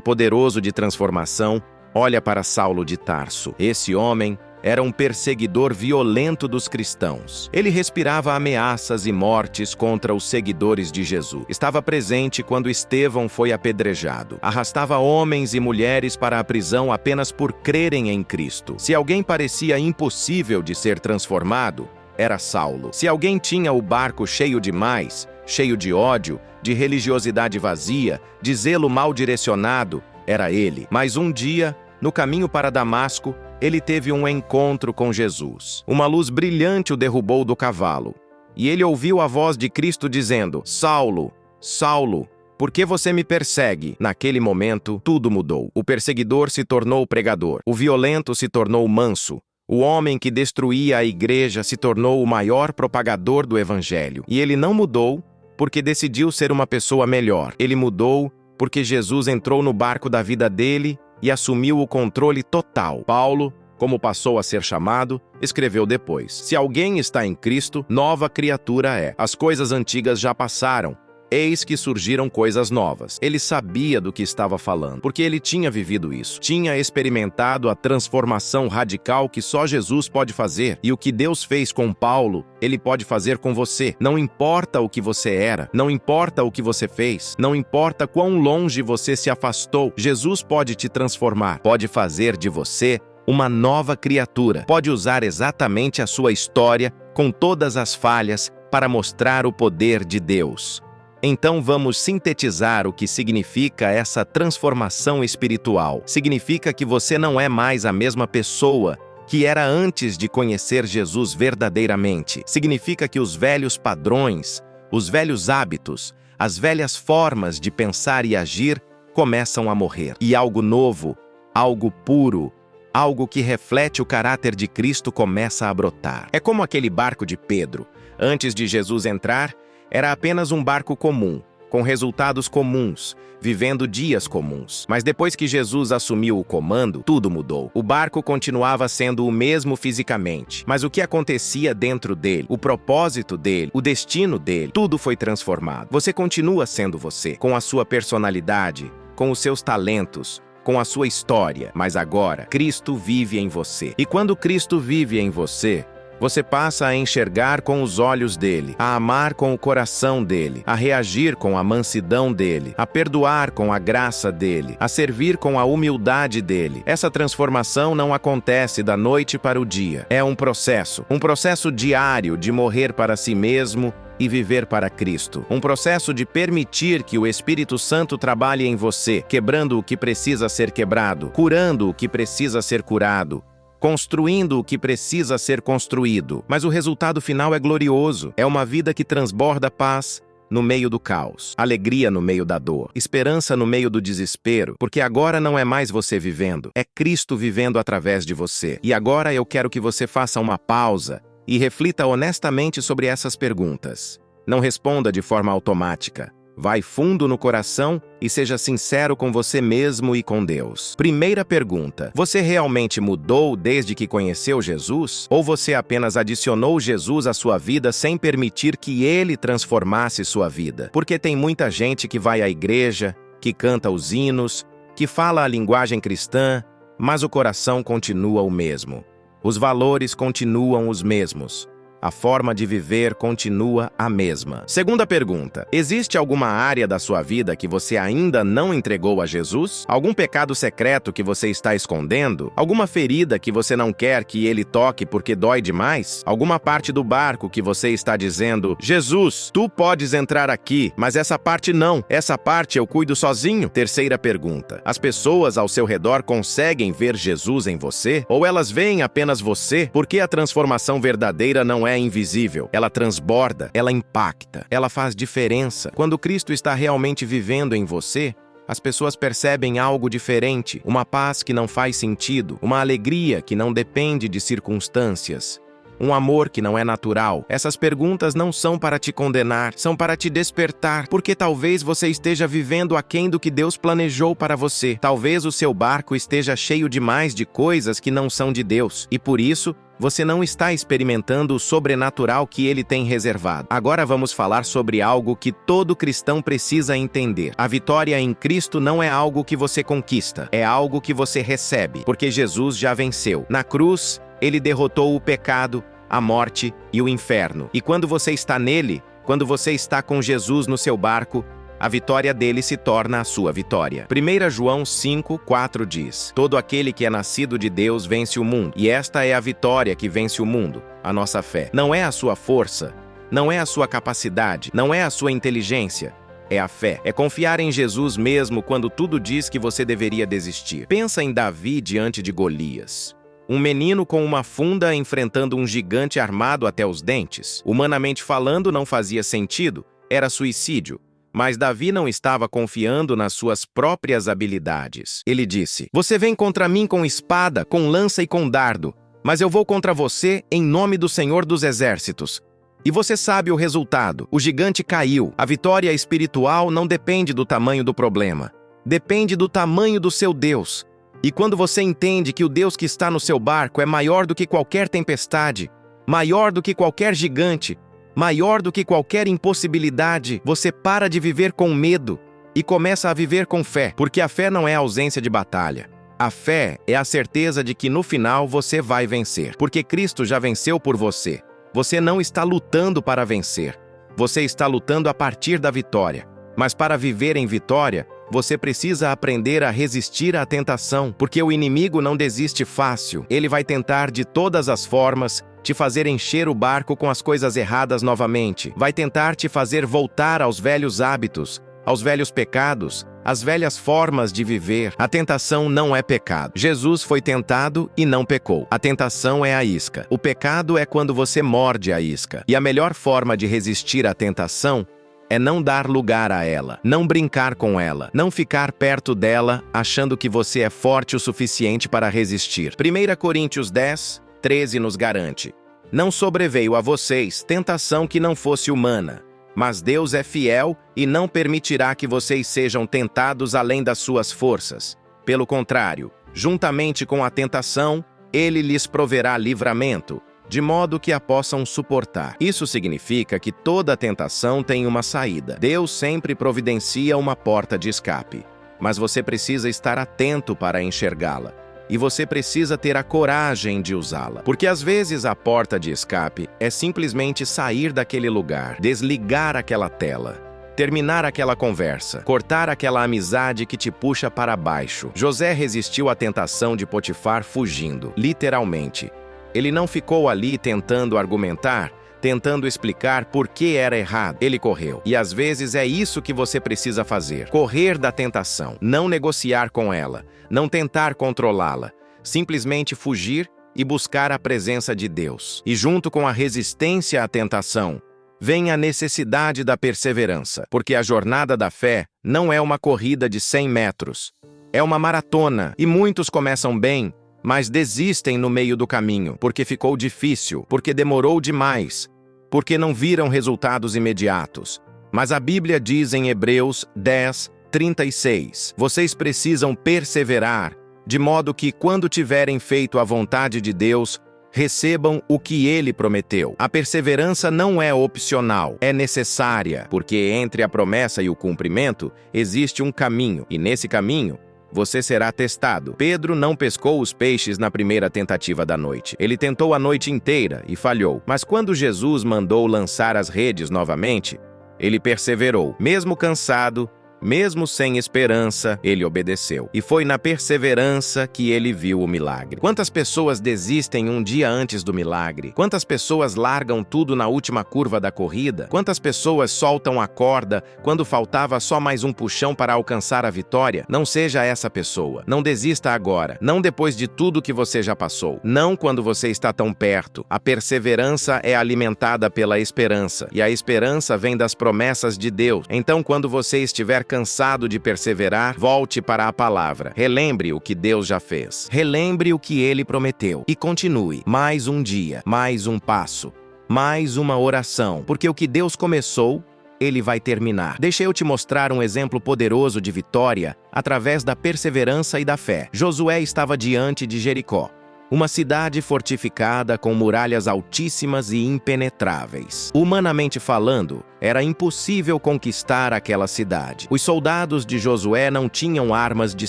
poderoso de transformação, olha para Saulo de Tarso. Esse homem era um perseguidor violento dos cristãos. Ele respirava ameaças e mortes contra os seguidores de Jesus. Estava presente quando Estevão foi apedrejado. Arrastava homens e mulheres para a prisão apenas por crerem em Cristo. Se alguém parecia impossível de ser transformado, era Saulo. Se alguém tinha o barco cheio demais, cheio de ódio, de religiosidade vazia, de zelo mal direcionado, era ele. Mas um dia, no caminho para Damasco, ele teve um encontro com Jesus. Uma luz brilhante o derrubou do cavalo. E ele ouviu a voz de Cristo dizendo, Saulo, Saulo, por que você me persegue? Naquele momento, tudo mudou. O perseguidor se tornou pregador. O violento se tornou manso. O homem que destruía a igreja se tornou o maior propagador do evangelho. E ele não mudou porque decidiu ser uma pessoa melhor. Ele mudou porque Jesus entrou no barco da vida dele e assumiu o controle total. Paulo, como passou a ser chamado, escreveu depois, se alguém está em Cristo, nova criatura é. As coisas antigas já passaram. Eis que surgiram coisas novas. Ele sabia do que estava falando, porque ele tinha vivido isso. Tinha experimentado a transformação radical que só Jesus pode fazer. E o que Deus fez com Paulo, Ele pode fazer com você. Não importa o que você era, não importa o que você fez, não importa quão longe você se afastou, Jesus pode te transformar, pode fazer de você uma nova criatura. Pode usar exatamente a sua história, com todas as falhas, para mostrar o poder de Deus. Então vamos sintetizar o que significa essa transformação espiritual. Significa que você não é mais a mesma pessoa que era antes de conhecer Jesus verdadeiramente. Significa que os velhos padrões, os velhos hábitos, as velhas formas de pensar e agir começam a morrer. E algo novo, algo puro, algo que reflete o caráter de Cristo começa a brotar. É como aquele barco de Pedro. Antes de Jesus entrar, era apenas um barco comum, com resultados comuns, vivendo dias comuns. Mas depois que Jesus assumiu o comando, tudo mudou. O barco continuava sendo o mesmo fisicamente, mas o que acontecia dentro dele, o propósito dele, o destino dele, tudo foi transformado. Você continua sendo você, com a sua personalidade, com os seus talentos, com a sua história, mas agora Cristo vive em você. E quando Cristo vive em você, Você passa a enxergar com os olhos dele, a amar com o coração dele, a reagir com a mansidão dele, a perdoar com a graça dele, a servir com a humildade dele. Essa transformação não acontece da noite para o dia. É um processo diário de morrer para si mesmo e viver para Cristo. Um processo de permitir que o Espírito Santo trabalhe em você, quebrando o que precisa ser quebrado, curando o que precisa ser curado, construindo o que precisa ser construído. Mas o resultado final é glorioso. É uma vida que transborda paz no meio do caos, alegria no meio da dor, esperança no meio do desespero, porque agora não é mais você vivendo, é Cristo vivendo através de você. E agora eu quero que você faça uma pausa e reflita honestamente sobre essas perguntas. Não responda de forma automática. Vai fundo no coração e seja sincero com você mesmo e com Deus. Primeira pergunta: você realmente mudou desde que conheceu Jesus? Ou você apenas adicionou Jesus à sua vida sem permitir que Ele transformasse sua vida? Porque tem muita gente que vai à igreja, que canta os hinos, que fala a linguagem cristã, mas o coração continua o mesmo. Os valores continuam os mesmos. A forma de viver continua a mesma. Segunda pergunta: existe alguma área da sua vida que você ainda não entregou a Jesus? Algum pecado secreto que você está escondendo? Alguma ferida que você não quer que Ele toque porque dói demais? Alguma parte do barco que você está dizendo: Jesus, tu podes entrar aqui, mas essa parte não. Essa parte eu cuido sozinho? Terceira pergunta: as pessoas ao seu redor conseguem ver Jesus em você? Ou elas veem apenas você? Porque a transformação verdadeira não é invisível, ela transborda, ela impacta, ela faz diferença. Quando Cristo está realmente vivendo em você, as pessoas percebem algo diferente, uma paz que não faz sentido, uma alegria que não depende de circunstâncias, um amor que não é natural. Essas perguntas não são para te condenar, são para te despertar, porque talvez você esteja vivendo aquém do que Deus planejou para você. Talvez o seu barco esteja cheio demais de coisas que não são de Deus, e por isso, você não está experimentando o sobrenatural que Ele tem reservado. Agora vamos falar sobre algo que todo cristão precisa entender. A vitória em Cristo não é algo que você conquista, é algo que você recebe, porque Jesus já venceu. Na cruz, Ele derrotou o pecado, a morte e o inferno. E quando você está nele, quando você está com Jesus no seu barco, a vitória dele se torna a sua vitória. 1 João 5:4 diz: todo aquele que é nascido de Deus vence o mundo, e esta é a vitória que vence o mundo, a nossa fé. Não é a sua força, não é a sua capacidade, não é a sua inteligência, é a fé. É confiar em Jesus mesmo quando tudo diz que você deveria desistir. Pensa em Davi diante de Golias. Um menino com uma funda enfrentando um gigante armado até os dentes. Humanamente falando, não fazia sentido, era suicídio. Mas Davi não estava confiando nas suas próprias habilidades. Ele disse: você vem contra mim com espada, com lança e com dardo, mas eu vou contra você em nome do Senhor dos Exércitos. E você sabe o resultado. O gigante caiu. A vitória espiritual não depende do tamanho do problema. Depende do tamanho do seu Deus. E quando você entende que o Deus que está no seu barco é maior do que qualquer tempestade, maior do que qualquer gigante, maior do que qualquer impossibilidade, você para de viver com medo e começa a viver com fé, porque a fé não é ausência de batalha. A fé é a certeza de que no final você vai vencer, porque Cristo já venceu por você. Você não está lutando para vencer, você está lutando a partir da vitória. Mas para viver em vitória, você precisa aprender a resistir à tentação, porque o inimigo não desiste fácil. Ele vai tentar de todas as formas te fazer encher o barco com as coisas erradas novamente. Vai tentar te fazer voltar aos velhos hábitos, aos velhos pecados, às velhas formas de viver. A tentação não é pecado. Jesus foi tentado e não pecou. A tentação é a isca. O pecado é quando você morde a isca. E a melhor forma de resistir à tentação é não dar lugar a ela, não brincar com ela, não ficar perto dela achando que você é forte o suficiente para resistir. 1 Coríntios 10:13 nos garante: não sobreveio a vocês tentação que não fosse humana, mas Deus é fiel e não permitirá que vocês sejam tentados além das suas forças. Pelo contrário, juntamente com a tentação, Ele lhes proverá livramento, de modo que a possam suportar. Isso significa que toda tentação tem uma saída. Deus sempre providencia uma porta de escape, mas você precisa estar atento para enxergá-la. e você precisa ter a coragem de usá-la. Porque às vezes a porta de escape é simplesmente sair daquele lugar, desligar aquela tela, terminar aquela conversa, cortar aquela amizade que te puxa para baixo. José resistiu à tentação de Potifar fugindo, literalmente. Ele não ficou ali tentando argumentar, tentando explicar por que era errado. Ele correu. E às vezes é isso que você precisa fazer. Correr da tentação, não negociar com ela, não tentar controlá-la, simplesmente fugir e buscar a presença de Deus. E junto com a resistência à tentação, vem a necessidade da perseverança, porque a jornada da fé não é uma corrida de 100 metros. É uma maratona, e muitos começam bem, mas desistem no meio do caminho, porque ficou difícil, porque demorou demais, porque não viram resultados imediatos. Mas a Bíblia diz em Hebreus 10:36, vocês precisam perseverar, de modo que, quando tiverem feito a vontade de Deus, recebam o que Ele prometeu. A perseverança não é opcional, é necessária, porque entre a promessa e o cumprimento existe um caminho, e nesse caminho você será testado. Pedro não pescou os peixes na primeira tentativa da noite. Ele tentou a noite inteira e falhou. Mas quando Jesus mandou lançar as redes novamente, ele perseverou. Mesmo cansado, mesmo sem esperança, ele obedeceu. E foi na perseverança que ele viu o milagre. Quantas pessoas desistem um dia antes do milagre? Quantas pessoas largam tudo na última curva da corrida? Quantas pessoas soltam a corda quando faltava só mais um puxão para alcançar a vitória? Não seja essa pessoa. Não desista agora. Não depois de tudo que você já passou. Não quando você está tão perto. A perseverança é alimentada pela esperança. E a esperança vem das promessas de Deus. Então, quando você estiver cansado de perseverar, volte para a palavra. Relembre o que Deus já fez. Relembre o que Ele prometeu. E continue. Mais um dia, mais um passo, mais uma oração. Porque o que Deus começou, Ele vai terminar. Deixa eu te mostrar um exemplo poderoso de vitória através da perseverança e da fé. Josué estava diante de Jericó, uma cidade fortificada com muralhas altíssimas e impenetráveis. Humanamente falando, era impossível conquistar aquela cidade. Os soldados de Josué não tinham armas de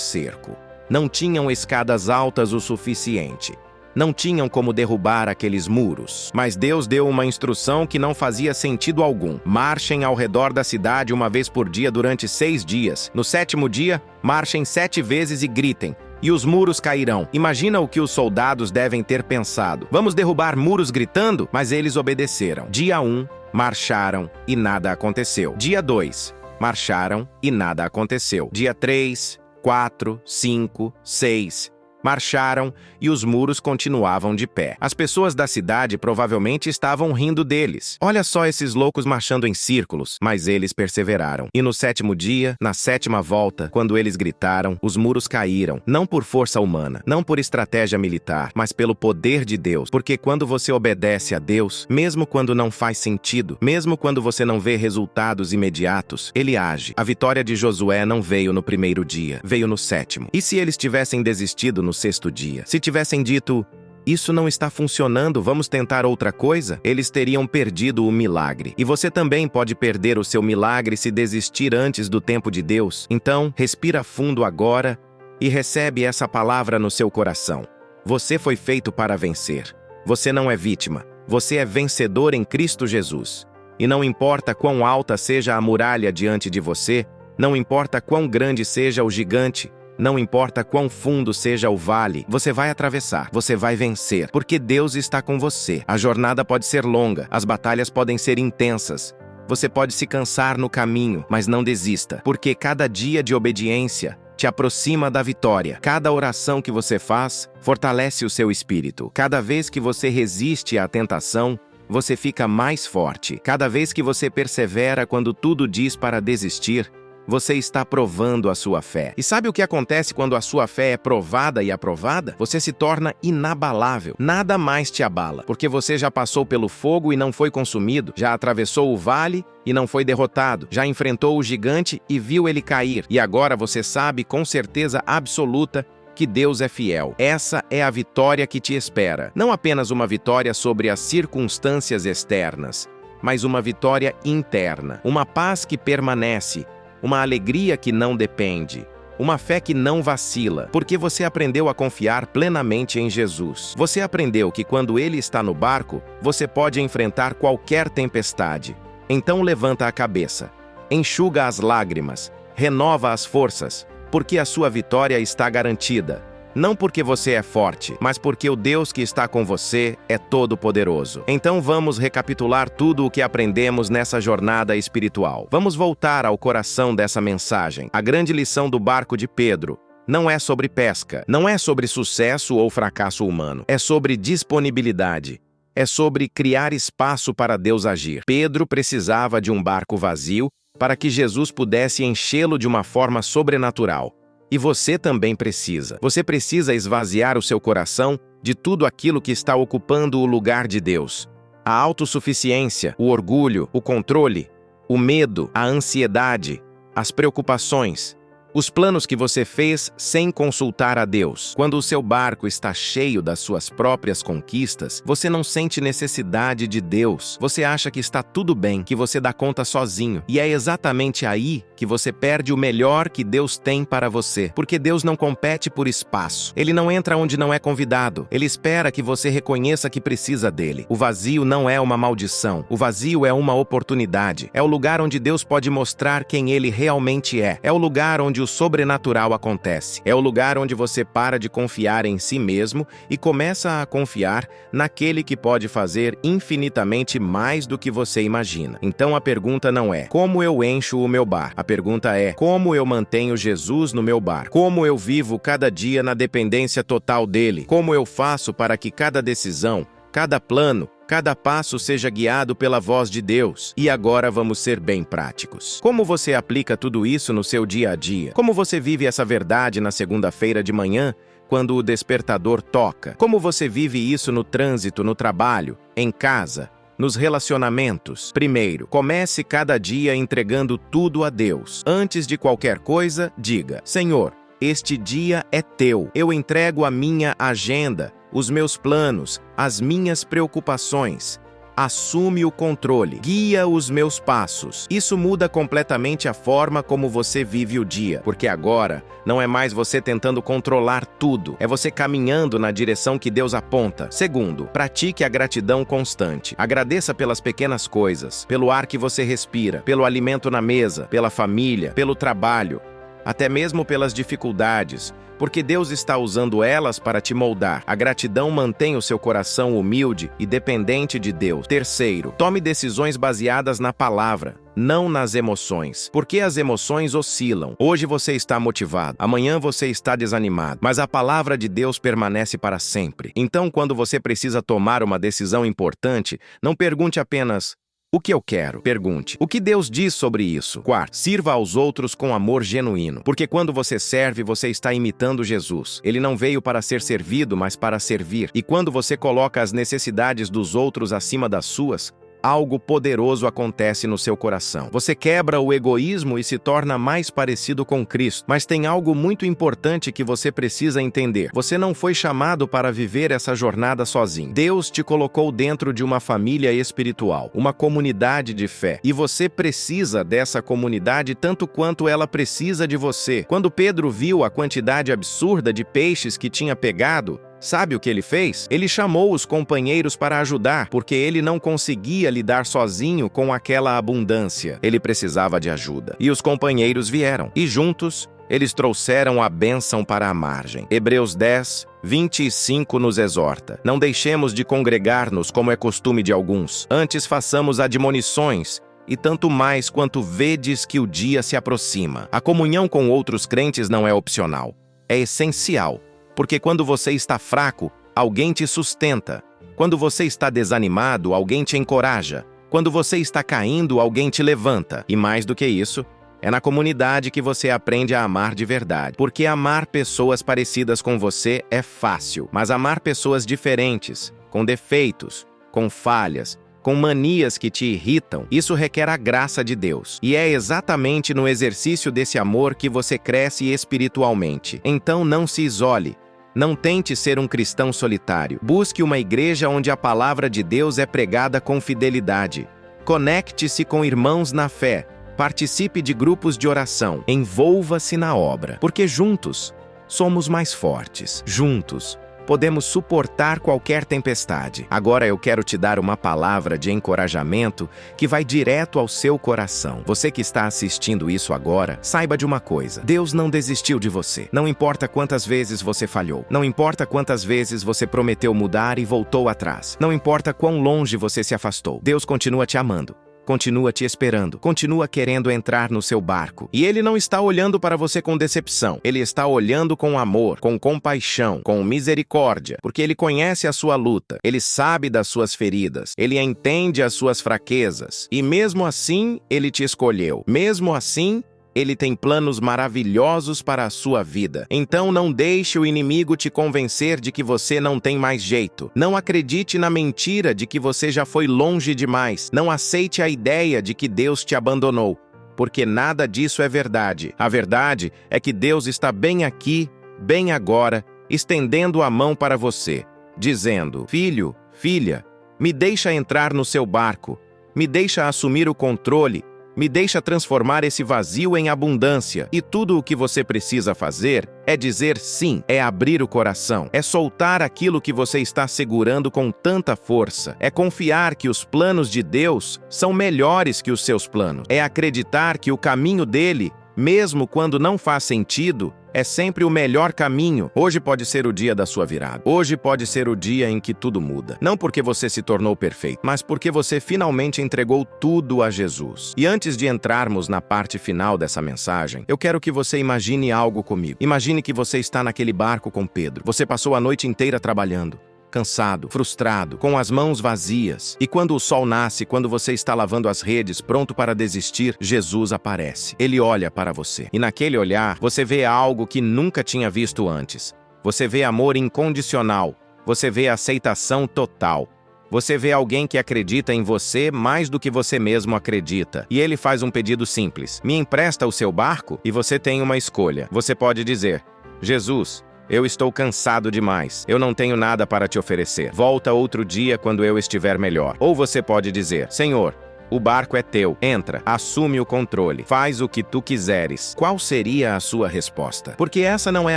cerco, não tinham escadas altas o suficiente, não tinham como derrubar aqueles muros. Mas Deus deu uma instrução que não fazia sentido algum. Marchem ao redor da cidade uma vez por dia durante 6 dias. No 7º dia, marchem 7 vezes e gritem, e os muros cairão. Imagina o que os soldados devem ter pensado. Vamos derrubar muros gritando? Mas eles obedeceram. Dia 1, marcharam e nada aconteceu. Dia 2, marcharam e nada aconteceu. Dia 3, 4, 5, 6... marcharam e os muros continuavam de pé. As pessoas da cidade provavelmente estavam rindo deles. Olha só esses loucos marchando em círculos. Mas eles perseveraram. E no 7º dia, na 7ª volta, quando eles gritaram, os muros caíram. Não por força humana, não por estratégia militar, mas pelo poder de Deus. Porque quando você obedece a Deus, mesmo quando não faz sentido, mesmo quando você não vê resultados imediatos, Ele age. A vitória de Josué não veio no 1º dia, veio no 7º. E se eles tivessem desistido no 6º dia? Se tivessem dito, isso não está funcionando, vamos tentar outra coisa? Eles teriam perdido o milagre. E você também pode perder o seu milagre se desistir antes do tempo de Deus. Então, respira fundo agora e recebe essa palavra no seu coração. Você foi feito para vencer. Você não é vítima. Você é vencedor em Cristo Jesus. E não importa quão alta seja a muralha diante de você, não importa quão grande seja o gigante, não importa quão fundo seja o vale, você vai atravessar, você vai vencer, porque Deus está com você. A jornada pode ser longa, as batalhas podem ser intensas. Você pode se cansar no caminho, mas não desista, porque cada dia de obediência te aproxima da vitória. Cada oração que você faz fortalece o seu espírito. Cada vez que você resiste à tentação, você fica mais forte. Cada vez que você persevera quando tudo diz para desistir, você está provando a sua fé. E sabe o que acontece quando a sua fé é provada e aprovada? Você se torna inabalável. Nada mais te abala, porque você já passou pelo fogo e não foi consumido, já atravessou o vale e não foi derrotado, já enfrentou o gigante e viu ele cair. E agora você sabe com certeza absoluta que Deus é fiel. Essa é a vitória que te espera. Não apenas uma vitória sobre as circunstâncias externas, mas uma vitória interna, uma paz que permanece, uma alegria que não depende, Uma fé que não vacila, porque você aprendeu a confiar plenamente em Jesus. Você aprendeu que quando Ele está no barco, você pode enfrentar qualquer tempestade. Então levanta a cabeça, enxuga as lágrimas, renova as forças, porque a sua vitória está garantida. Não porque você é forte, mas porque o Deus que está com você é todo-poderoso. Então vamos recapitular tudo o que aprendemos nessa jornada espiritual. Vamos voltar ao coração dessa mensagem. A grande lição do barco de Pedro não é sobre pesca, não é sobre sucesso ou fracasso humano, é sobre disponibilidade. É sobre criar espaço para Deus agir. Pedro precisava de um barco vazio para que Jesus pudesse enchê-lo de uma forma sobrenatural. E você também precisa. Você precisa esvaziar o seu coração de tudo aquilo que está ocupando o lugar de Deus. A autossuficiência, o orgulho, o controle, o medo, a ansiedade, as preocupações, os planos que você fez sem consultar a Deus. Quando o seu barco está cheio das suas próprias conquistas, você não sente necessidade de Deus. Você acha que está tudo bem, que você dá conta sozinho. E é exatamente aí que você perde o melhor que Deus tem para você. Porque Deus não compete por espaço. Ele não entra onde não é convidado. Ele espera que você reconheça que precisa dele. O vazio não é uma maldição. O vazio é uma oportunidade. É o lugar onde Deus pode mostrar quem ele realmente é. É o lugar onde o sobrenatural acontece. É o lugar onde você para de confiar em si mesmo e começa a confiar naquele que pode fazer infinitamente mais do que você imagina. Então a pergunta não é como eu encho o meu bar. A pergunta é como eu mantenho Jesus no meu bar. Como eu vivo cada dia na dependência total dele. Como eu faço para que cada decisão, cada plano, cada passo seja guiado pela voz de Deus. E agora vamos ser bem práticos. Como você aplica tudo isso no seu dia a dia? Como você vive essa verdade na segunda-feira de manhã, quando o despertador toca? Como você vive isso no trânsito, no trabalho, em casa, nos relacionamentos? Primeiro, comece cada dia entregando tudo a Deus. Antes de qualquer coisa, diga: Senhor, este dia é teu. Eu entrego a minha agenda, os meus planos, as minhas preocupações. Assume o controle, guia os meus passos. Isso muda completamente a forma como você vive o dia, porque agora não é mais você tentando controlar tudo, é você caminhando na direção que Deus aponta. Segundo, pratique a gratidão constante. Agradeça pelas pequenas coisas, pelo ar que você respira, pelo alimento na mesa, pela família, pelo trabalho, até mesmo pelas dificuldades, porque Deus está usando elas para te moldar. A gratidão mantém o seu coração humilde e dependente de Deus. Terceiro, tome decisões baseadas na palavra, não nas emoções, porque as emoções oscilam. Hoje você está motivado, amanhã você está desanimado, mas a palavra de Deus permanece para sempre. Então, quando você precisa tomar uma decisão importante, não pergunte apenas: o que eu quero? Pergunte: o que Deus diz sobre isso? Quarto, sirva aos outros com amor genuíno. Porque quando você serve, você está imitando Jesus. Ele não veio para ser servido, mas para servir. E quando você coloca as necessidades dos outros acima das suas, algo poderoso acontece no seu coração. Você quebra o egoísmo e se torna mais parecido com Cristo. Mas tem algo muito importante que você precisa entender. Você não foi chamado para viver essa jornada sozinho. Deus te colocou dentro de uma família espiritual, uma comunidade de fé. E você precisa dessa comunidade tanto quanto ela precisa de você. Quando Pedro viu a quantidade absurda de peixes que tinha pegado, sabe o que ele fez? Ele chamou os companheiros para ajudar, porque ele não conseguia lidar sozinho com aquela abundância. Ele precisava de ajuda. E os companheiros vieram. E juntos, eles trouxeram a bênção para a margem. Hebreus 10, 25 nos exorta: não deixemos de congregar-nos como é costume de alguns. Antes façamos admonições, e tanto mais quanto vedes que o dia se aproxima. A comunhão com outros crentes não é opcional. É essencial. Porque quando você está fraco, alguém te sustenta. Quando você está desanimado, alguém te encoraja. Quando você está caindo, alguém te levanta. E mais do que isso, é na comunidade que você aprende a amar de verdade. Porque amar pessoas parecidas com você é fácil. Mas amar pessoas diferentes, com defeitos, com falhas, com manias que te irritam, isso requer a graça de Deus. E é exatamente no exercício desse amor que você cresce espiritualmente. Então não se isole. Não tente ser um cristão solitário. Busque uma igreja onde a palavra de Deus é pregada com fidelidade. Conecte-se com irmãos na fé. Participe de grupos de oração. Envolva-se na obra. Porque juntos somos mais fortes. Juntos podemos suportar qualquer tempestade. Agora eu quero te dar uma palavra de encorajamento que vai direto ao seu coração. Você que está assistindo isso agora, saiba de uma coisa: Deus não desistiu de você. Não importa quantas vezes você falhou. Não importa quantas vezes você prometeu mudar e voltou atrás. Não importa quão longe você se afastou. Deus continua te amando. Continua te esperando, continua querendo entrar no seu barco. E Ele não está olhando para você com decepção. Ele está olhando com amor, com compaixão, com misericórdia, porque Ele conhece a sua luta, Ele sabe das suas feridas, Ele entende as suas fraquezas. E mesmo assim, Ele te escolheu. Mesmo assim, Ele tem planos maravilhosos para a sua vida. Então não deixe o inimigo te convencer de que você não tem mais jeito. Não acredite na mentira de que você já foi longe demais. Não aceite a ideia de que Deus te abandonou, porque nada disso é verdade. A verdade é que Deus está bem aqui, bem agora, estendendo a mão para você, dizendo: filho, filha, me deixa entrar no seu barco, me deixa assumir o controle, me deixa transformar esse vazio em abundância. E tudo o que você precisa fazer é dizer sim, é abrir o coração, é soltar aquilo que você está segurando com tanta força, é confiar que os planos de Deus são melhores que os seus planos, é acreditar que o caminho dele, mesmo quando não faz sentido, é sempre o melhor caminho. Hoje pode ser o dia da sua virada. Hoje pode ser o dia em que tudo muda. Não porque você se tornou perfeito, mas porque você finalmente entregou tudo a Jesus. E antes de entrarmos na parte final dessa mensagem, eu quero que você imagine algo comigo. Imagine que você está naquele barco com Pedro. Você passou a noite inteira trabalhando, cansado, frustrado, com as mãos vazias. E quando o sol nasce, quando você está lavando as redes, pronto para desistir, Jesus aparece. Ele olha para você. E naquele olhar, você vê algo que nunca tinha visto antes. Você vê amor incondicional. Você vê aceitação total. Você vê alguém que acredita em você mais do que você mesmo acredita. E ele faz um pedido simples: me empresta o seu barco? E você tem uma escolha. Você pode dizer: Jesus, eu estou cansado demais. Eu não tenho nada para te oferecer. Volta outro dia quando eu estiver melhor. Ou você pode dizer: Senhor, o barco é teu. Entra, assume o controle, faz o que tu quiseres. Qual seria a sua resposta? Porque essa não é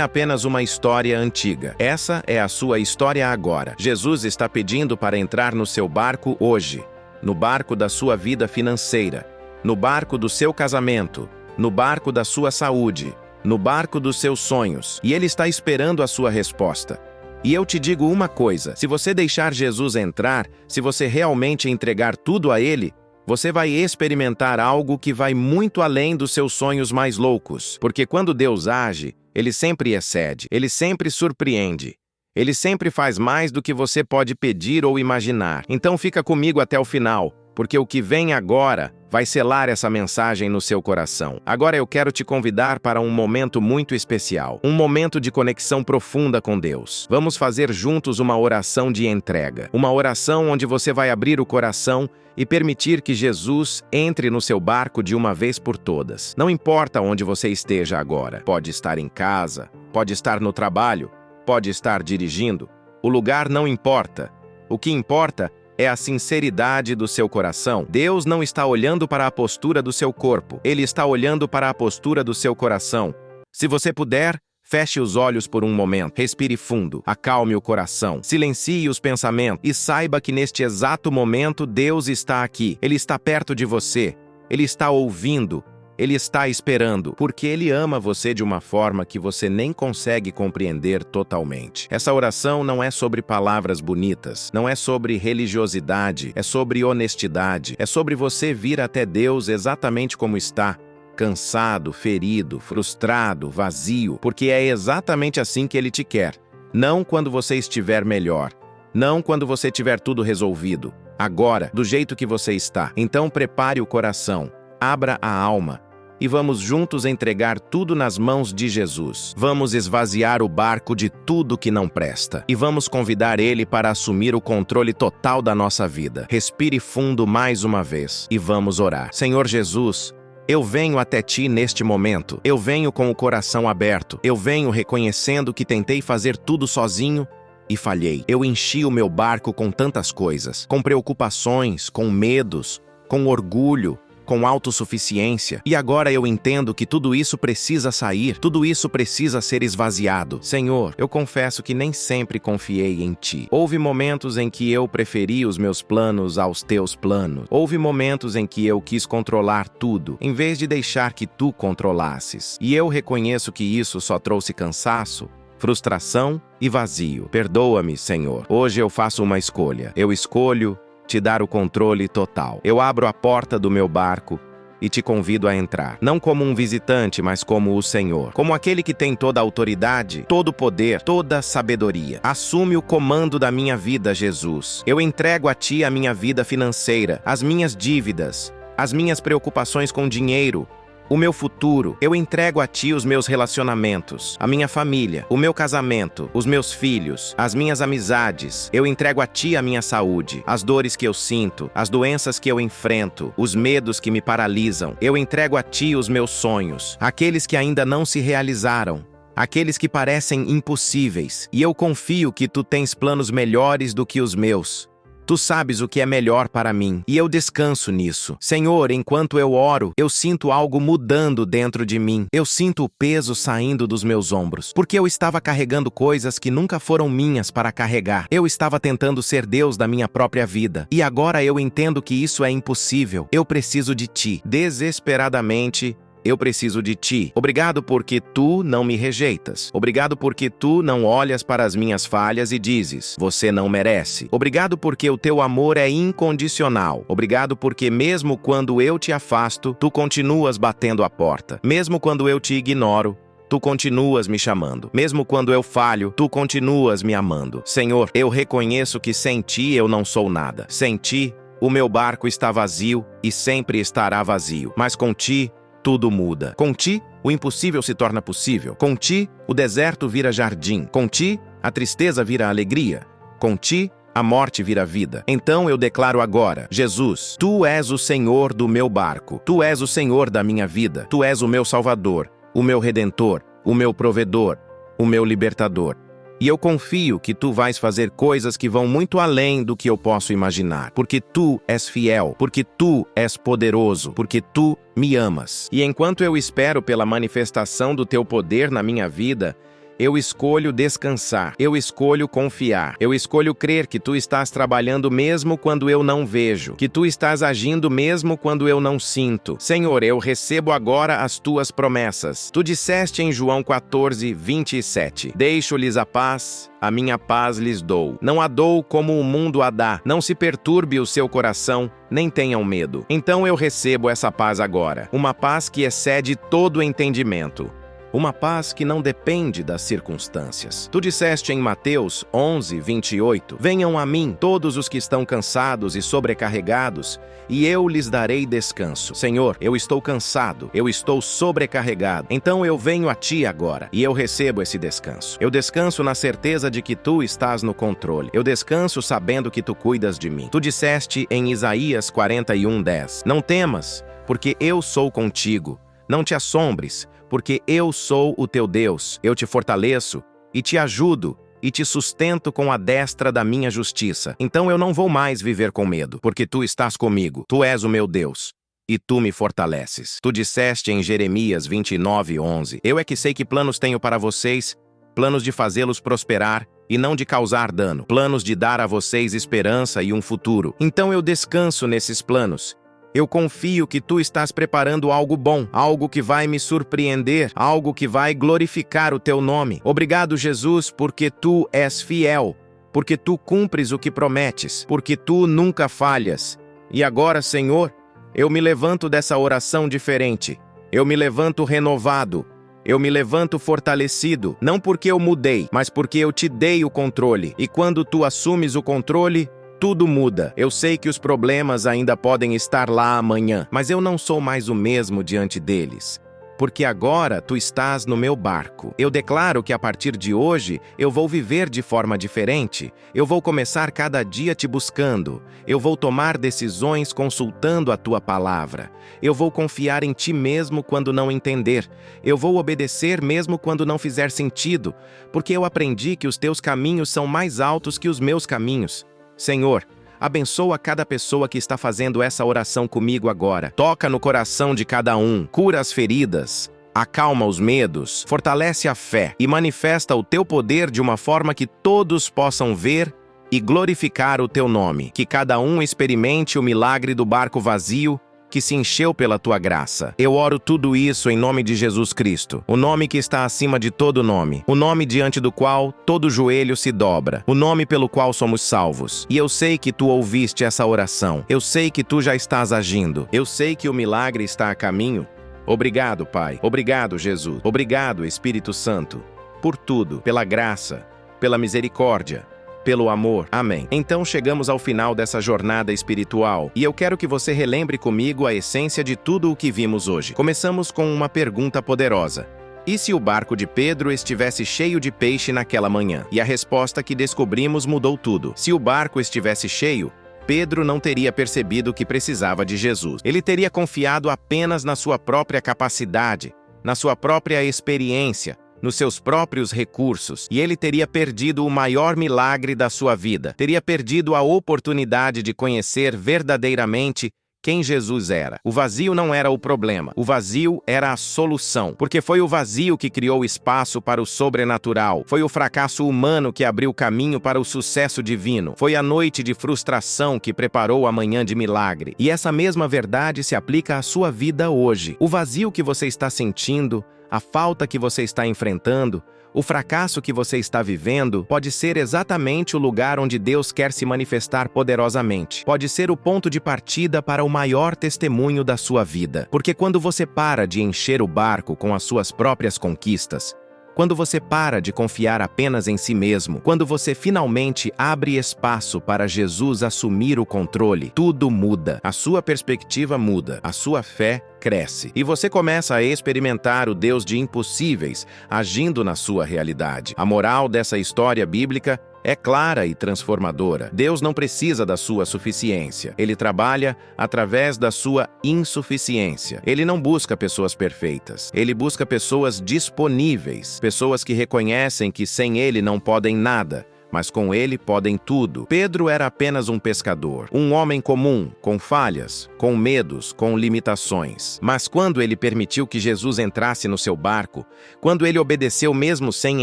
apenas uma história antiga. Essa é a sua história agora. Jesus está pedindo para entrar no seu barco hoje. No barco da sua vida financeira. No barco do seu casamento. No barco da sua saúde. No barco dos seus sonhos, e Ele está esperando a sua resposta. E eu te digo uma coisa: se você deixar Jesus entrar, se você realmente entregar tudo a Ele, você vai experimentar algo que vai muito além dos seus sonhos mais loucos. Porque quando Deus age, Ele sempre excede, Ele sempre surpreende. Ele sempre faz mais do que você pode pedir ou imaginar. Então fica comigo até o final, porque o que vem agora vai selar essa mensagem no seu coração. Agora eu quero te convidar para um momento muito especial, um momento de conexão profunda com Deus. Vamos fazer juntos uma oração de entrega, uma oração onde você vai abrir o coração e permitir que Jesus entre no seu barco de uma vez por todas. Não importa onde você esteja agora, pode estar em casa, pode estar no trabalho, pode estar dirigindo, o lugar não importa. O que importa é a sinceridade do seu coração. Deus não está olhando para a postura do seu corpo. Ele está olhando para a postura do seu coração. Se você puder, feche os olhos por um momento. Respire fundo. Acalme o coração. Silencie os pensamentos. E saiba que neste exato momento, Deus está aqui. Ele está perto de você. Ele está ouvindo. Ele está esperando, porque Ele ama você de uma forma que você nem consegue compreender totalmente. Essa oração não é sobre palavras bonitas, não é sobre religiosidade, é sobre honestidade, é sobre você vir até Deus exatamente como está, cansado, ferido, frustrado, vazio, porque é exatamente assim que Ele te quer. Não quando você estiver melhor, não quando você tiver tudo resolvido, agora, do jeito que você está. Então prepare o coração. Abra a alma e vamos juntos entregar tudo nas mãos de Jesus. Vamos esvaziar o barco de tudo que não presta e vamos convidar Ele para assumir o controle total da nossa vida. Respire fundo mais uma vez e vamos orar. Senhor Jesus, eu venho até Ti neste momento. Eu venho com o coração aberto. Eu venho reconhecendo que tentei fazer tudo sozinho e falhei. Eu enchi o meu barco com tantas coisas, com preocupações, com medos, com orgulho, com autossuficiência. E agora eu entendo que tudo isso precisa sair, tudo isso precisa ser esvaziado. Senhor, eu confesso que nem sempre confiei em Ti. Houve momentos em que eu preferi os meus planos aos Teus planos. Houve momentos em que eu quis controlar tudo, em vez de deixar que Tu controlasses. E eu reconheço que isso só trouxe cansaço, frustração e vazio. Perdoa-me, Senhor. Hoje eu faço uma escolha. Eu escolho Te dar o controle total. Eu abro a porta do meu barco e Te convido a entrar. Não como um visitante, mas como o Senhor. Como aquele que tem toda a autoridade, todo o poder, toda a sabedoria. Assume o comando da minha vida, Jesus. Eu entrego a Ti a minha vida financeira, as minhas dívidas, as minhas preocupações com dinheiro, o meu futuro. Eu entrego a Ti os meus relacionamentos, a minha família, o meu casamento, os meus filhos, as minhas amizades. Eu entrego a Ti a minha saúde, as dores que eu sinto, as doenças que eu enfrento, os medos que me paralisam. Eu entrego a Ti os meus sonhos, aqueles que ainda não se realizaram, aqueles que parecem impossíveis. E eu confio que Tu tens planos melhores do que os meus. Tu sabes o que é melhor para mim, e eu descanso nisso. Senhor, enquanto eu oro, eu sinto algo mudando dentro de mim. Eu sinto o peso saindo dos meus ombros, porque eu estava carregando coisas que nunca foram minhas para carregar. Eu estava tentando ser Deus da minha própria vida, e agora eu entendo que isso é impossível. Eu preciso de Ti, desesperadamente. Eu preciso de Ti. Obrigado porque Tu não me rejeitas. Obrigado porque Tu não olhas para as minhas falhas e dizes, você não merece. Obrigado porque o Teu amor é incondicional. Obrigado porque mesmo quando eu Te afasto, Tu continuas batendo a porta. Mesmo quando eu Te ignoro, Tu continuas me chamando. Mesmo quando eu falho, Tu continuas me amando. Senhor, eu reconheço que sem Ti eu não sou nada. Sem Ti, o meu barco está vazio e sempre estará vazio. Mas com Ti, tudo muda. Com Ti, o impossível se torna possível. Com Ti, o deserto vira jardim. Com Ti, a tristeza vira alegria. Com Ti, a morte vira vida. Então eu declaro agora, Jesus, Tu és o Senhor do meu barco. Tu és o Senhor da minha vida. Tu és o meu Salvador, o meu Redentor, o meu Provedor, o meu Libertador. E eu confio que Tu vais fazer coisas que vão muito além do que eu posso imaginar. Porque Tu és fiel, porque Tu és poderoso, porque Tu me amas. E enquanto eu espero pela manifestação do Teu poder na minha vida, eu escolho descansar, eu escolho confiar, eu escolho crer que Tu estás trabalhando mesmo quando eu não vejo, que Tu estás agindo mesmo quando eu não sinto. Senhor, eu recebo agora as Tuas promessas. Tu disseste em João 14:27, deixo-lhes a minha paz lhes dou. Não a dou como o mundo a dá. Não se perturbe o seu coração, nem tenham medo. Então eu recebo essa paz agora, uma paz que excede todo entendimento. Uma paz que não depende das circunstâncias. Tu disseste em Mateus 11:28, venham a mim todos os que estão cansados e sobrecarregados, e eu lhes darei descanso. Senhor, eu estou cansado, eu estou sobrecarregado, então eu venho a Ti agora, e eu recebo esse descanso. Eu descanso na certeza de que Tu estás no controle. Eu descanso sabendo que Tu cuidas de mim. Tu disseste em Isaías 41:10, não temas, porque eu sou contigo. Não te assombres, porque eu sou o teu Deus. Eu te fortaleço e te ajudo e te sustento com a destra da minha justiça. Então eu não vou mais viver com medo, porque Tu estás comigo. Tu és o meu Deus e Tu me fortaleces. Tu disseste em Jeremias 29:11, eu é que sei que planos tenho para vocês, planos de fazê-los prosperar e não de causar dano, planos de dar a vocês esperança e um futuro. Então eu descanso nesses planos. Eu confio que Tu estás preparando algo bom, algo que vai me surpreender, algo que vai glorificar o Teu nome. Obrigado, Jesus, porque Tu és fiel, porque Tu cumpres o que prometes, porque Tu nunca falhas. E agora, Senhor, eu me levanto dessa oração diferente. Eu me levanto renovado. Eu me levanto fortalecido, não porque eu mudei, mas porque eu Te dei o controle. E quando Tu assumes o controle, tudo muda. Eu sei que os problemas ainda podem estar lá amanhã, mas eu não sou mais o mesmo diante deles. Porque agora Tu estás no meu barco. Eu declaro que a partir de hoje eu vou viver de forma diferente. Eu vou começar cada dia Te buscando. Eu vou tomar decisões consultando a Tua palavra. Eu vou confiar em Ti mesmo quando não entender. Eu vou obedecer mesmo quando não fizer sentido, porque eu aprendi que os Teus caminhos são mais altos que os meus caminhos. Senhor, Abençoa cada pessoa que está fazendo essa oração comigo agora. Toca no coração de cada um, cura as feridas, acalma os medos, fortalece a fé e manifesta o teu poder de uma forma que todos possam ver e glorificar o teu nome. Que cada um experimente o milagre do barco vazio que se encheu pela tua graça. Eu oro tudo isso em nome de Jesus Cristo, o nome que está acima de todo nome, o nome diante do qual todo joelho se dobra, o nome pelo qual somos salvos. E eu sei que tu ouviste essa oração, eu sei que tu já estás agindo, eu sei que o milagre está a caminho. Obrigado, Pai. Obrigado, Jesus. Obrigado, Espírito Santo, por tudo, pela graça, pela misericórdia, pelo amor. Amém. Então chegamos ao final dessa jornada espiritual, e eu quero que você relembre comigo a essência de tudo o que vimos hoje. Começamos com uma pergunta poderosa. E se o barco de Pedro estivesse cheio de peixe naquela manhã? E a resposta que descobrimos mudou tudo. Se o barco estivesse cheio, Pedro não teria percebido que precisava de Jesus. Ele teria confiado apenas na sua própria capacidade, na sua própria experiência, nos seus próprios recursos, e ele teria perdido o maior milagre da sua vida. Teria perdido a oportunidade de conhecer verdadeiramente quem Jesus era. O vazio não era o problema, o vazio era a solução, porque foi o vazio que criou espaço para o sobrenatural, foi o fracasso humano que abriu caminho para o sucesso divino, foi a noite de frustração que preparou a manhã de milagre. E essa mesma verdade se aplica à sua vida hoje. O vazio que você está sentindo, a falta que você está enfrentando, o fracasso que você está vivendo pode ser exatamente o lugar onde Deus quer se manifestar poderosamente. Pode ser o ponto de partida para o maior testemunho da sua vida. Porque quando você para de encher o barco com as suas próprias conquistas, quando você para de confiar apenas em si mesmo, quando você finalmente abre espaço para Jesus assumir o controle, tudo muda. A sua perspectiva muda, a sua fé cresce. E você começa a experimentar o Deus de impossíveis agindo na sua realidade. A moral dessa história bíblica é clara e transformadora. Deus não precisa da sua suficiência. Ele trabalha através da sua insuficiência. Ele não busca pessoas perfeitas. Ele busca pessoas disponíveis. Pessoas que reconhecem que sem Ele não podem nada, mas com Ele podem tudo. Pedro era apenas um pescador, um homem comum, com falhas, com medos, com limitações. Mas quando ele permitiu que Jesus entrasse no seu barco, quando ele obedeceu mesmo sem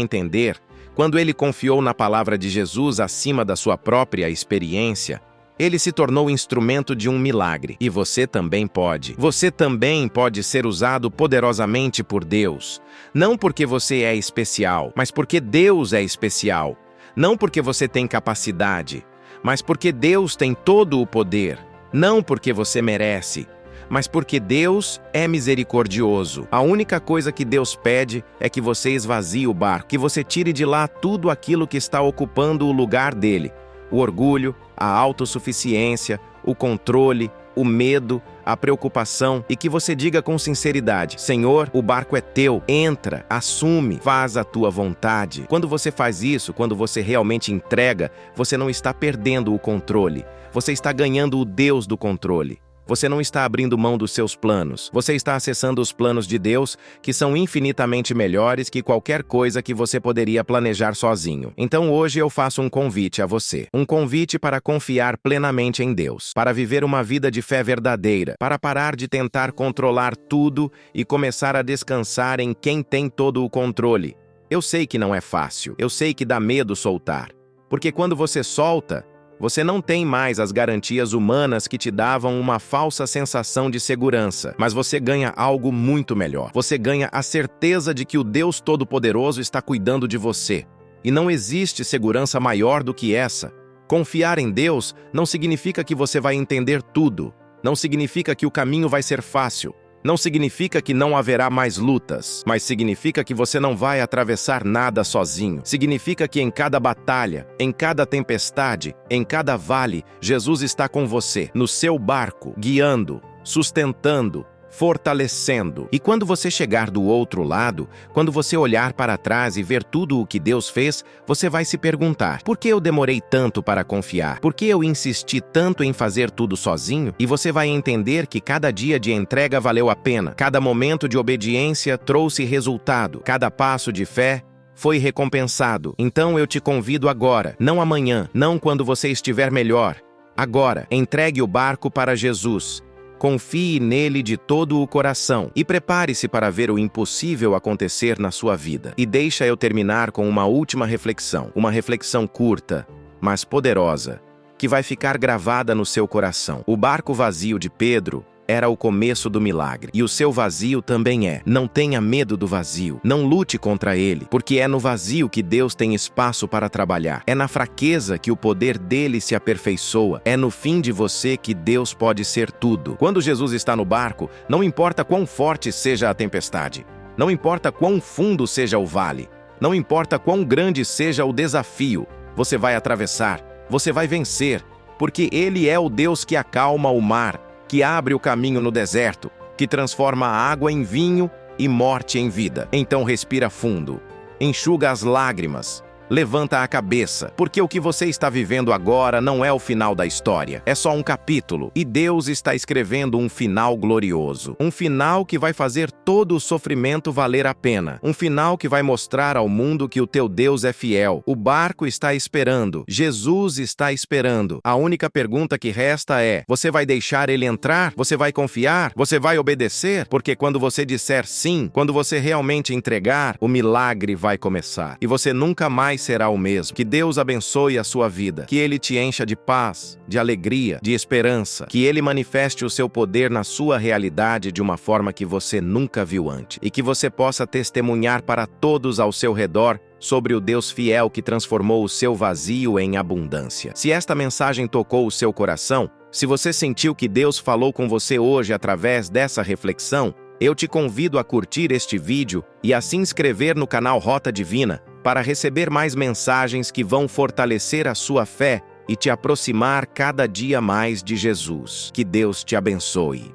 entender, quando ele confiou na palavra de Jesus acima da sua própria experiência, ele se tornou instrumento de um milagre. E você também pode. Você também pode ser usado poderosamente por Deus. Não porque você é especial, mas porque Deus é especial. Não porque você tem capacidade, mas porque Deus tem todo o poder. Não porque você merece, mas porque Deus é misericordioso. A única coisa que Deus pede é que você esvazie o barco, que você tire de lá tudo aquilo que está ocupando o lugar dele. O orgulho, a autossuficiência, o controle, o medo, a preocupação, e que você diga com sinceridade: Senhor, o barco é teu, entra, assume, faz a tua vontade. Quando você faz isso, quando você realmente entrega, você não está perdendo o controle, você está ganhando o Deus do controle. Você não está abrindo mão dos seus planos. Você está acessando os planos de Deus, que são infinitamente melhores que qualquer coisa que você poderia planejar sozinho. Então hoje eu faço um convite a você. Um convite para confiar plenamente em Deus, para viver uma vida de fé verdadeira, para parar de tentar controlar tudo e começar a descansar em quem tem todo o controle. Eu sei que não é fácil. Eu sei que dá medo soltar. Porque quando você solta, você não tem mais as garantias humanas que te davam uma falsa sensação de segurança, mas você ganha algo muito melhor. Você ganha a certeza de que o Deus Todo-Poderoso está cuidando de você. E não existe segurança maior do que essa. Confiar em Deus não significa que você vai entender tudo. Não significa que o caminho vai ser fácil. Não significa que não haverá mais lutas, mas significa que você não vai atravessar nada sozinho. Significa que em cada batalha, em cada tempestade, em cada vale, Jesus está com você, no seu barco, guiando, sustentando, fortalecendo. E quando você chegar do outro lado, quando você olhar para trás e ver tudo o que Deus fez, você vai se perguntar: por que eu demorei tanto para confiar? Por que eu insisti tanto em fazer tudo sozinho? E você vai entender que cada dia de entrega valeu a pena. Cada momento de obediência trouxe resultado. Cada passo de fé foi recompensado. Então eu te convido agora, não amanhã, não quando você estiver melhor, Agora, entregue o barco para Jesus. Confie nele de todo o coração e prepare-se para ver o impossível acontecer na sua vida. E deixa eu terminar com uma última reflexão. Uma reflexão curta, mas poderosa, que vai ficar gravada no seu coração. O barco vazio de Pedro era o começo do milagre. E o seu vazio também é. Não tenha medo do vazio. Não lute contra ele, porque é no vazio que Deus tem espaço para trabalhar. É na fraqueza que o poder dele se aperfeiçoa. É no fim de você que Deus pode ser tudo. Quando Jesus está no barco, não importa quão forte seja a tempestade. Não importa quão fundo seja o vale. Não importa quão grande seja o desafio. Você vai atravessar. Você vai vencer, porque Ele é o Deus que acalma o mar, que abre o caminho no deserto, que transforma a água em vinho e morte em vida. Então respira fundo, enxuga as lágrimas, levanta a cabeça, porque o que você está vivendo agora não é o final da história, é só um capítulo, e Deus está escrevendo um final glorioso, um final que vai fazer todo o sofrimento valer a pena, um final que vai mostrar ao mundo que o teu Deus é fiel. O barco está esperando, Jesus está esperando. A única pergunta que resta é: você vai deixar ele entrar? Você vai confiar? Você vai obedecer? Porque quando você disser sim, quando você realmente entregar, o milagre vai começar, e você nunca mais será o mesmo. Que Deus abençoe a sua vida, que Ele te encha de paz, de alegria, de esperança, que Ele manifeste o seu poder na sua realidade de uma forma que você nunca viu antes, e que você possa testemunhar para todos ao seu redor sobre o Deus fiel que transformou o seu vazio em abundância. Se esta mensagem tocou o seu coração, se você sentiu que Deus falou com você hoje através dessa reflexão, eu te convido a curtir este vídeo e a se inscrever no canal Rota Divina para receber mais mensagens que vão fortalecer a sua fé e te aproximar cada dia mais de Jesus. Que Deus te abençoe.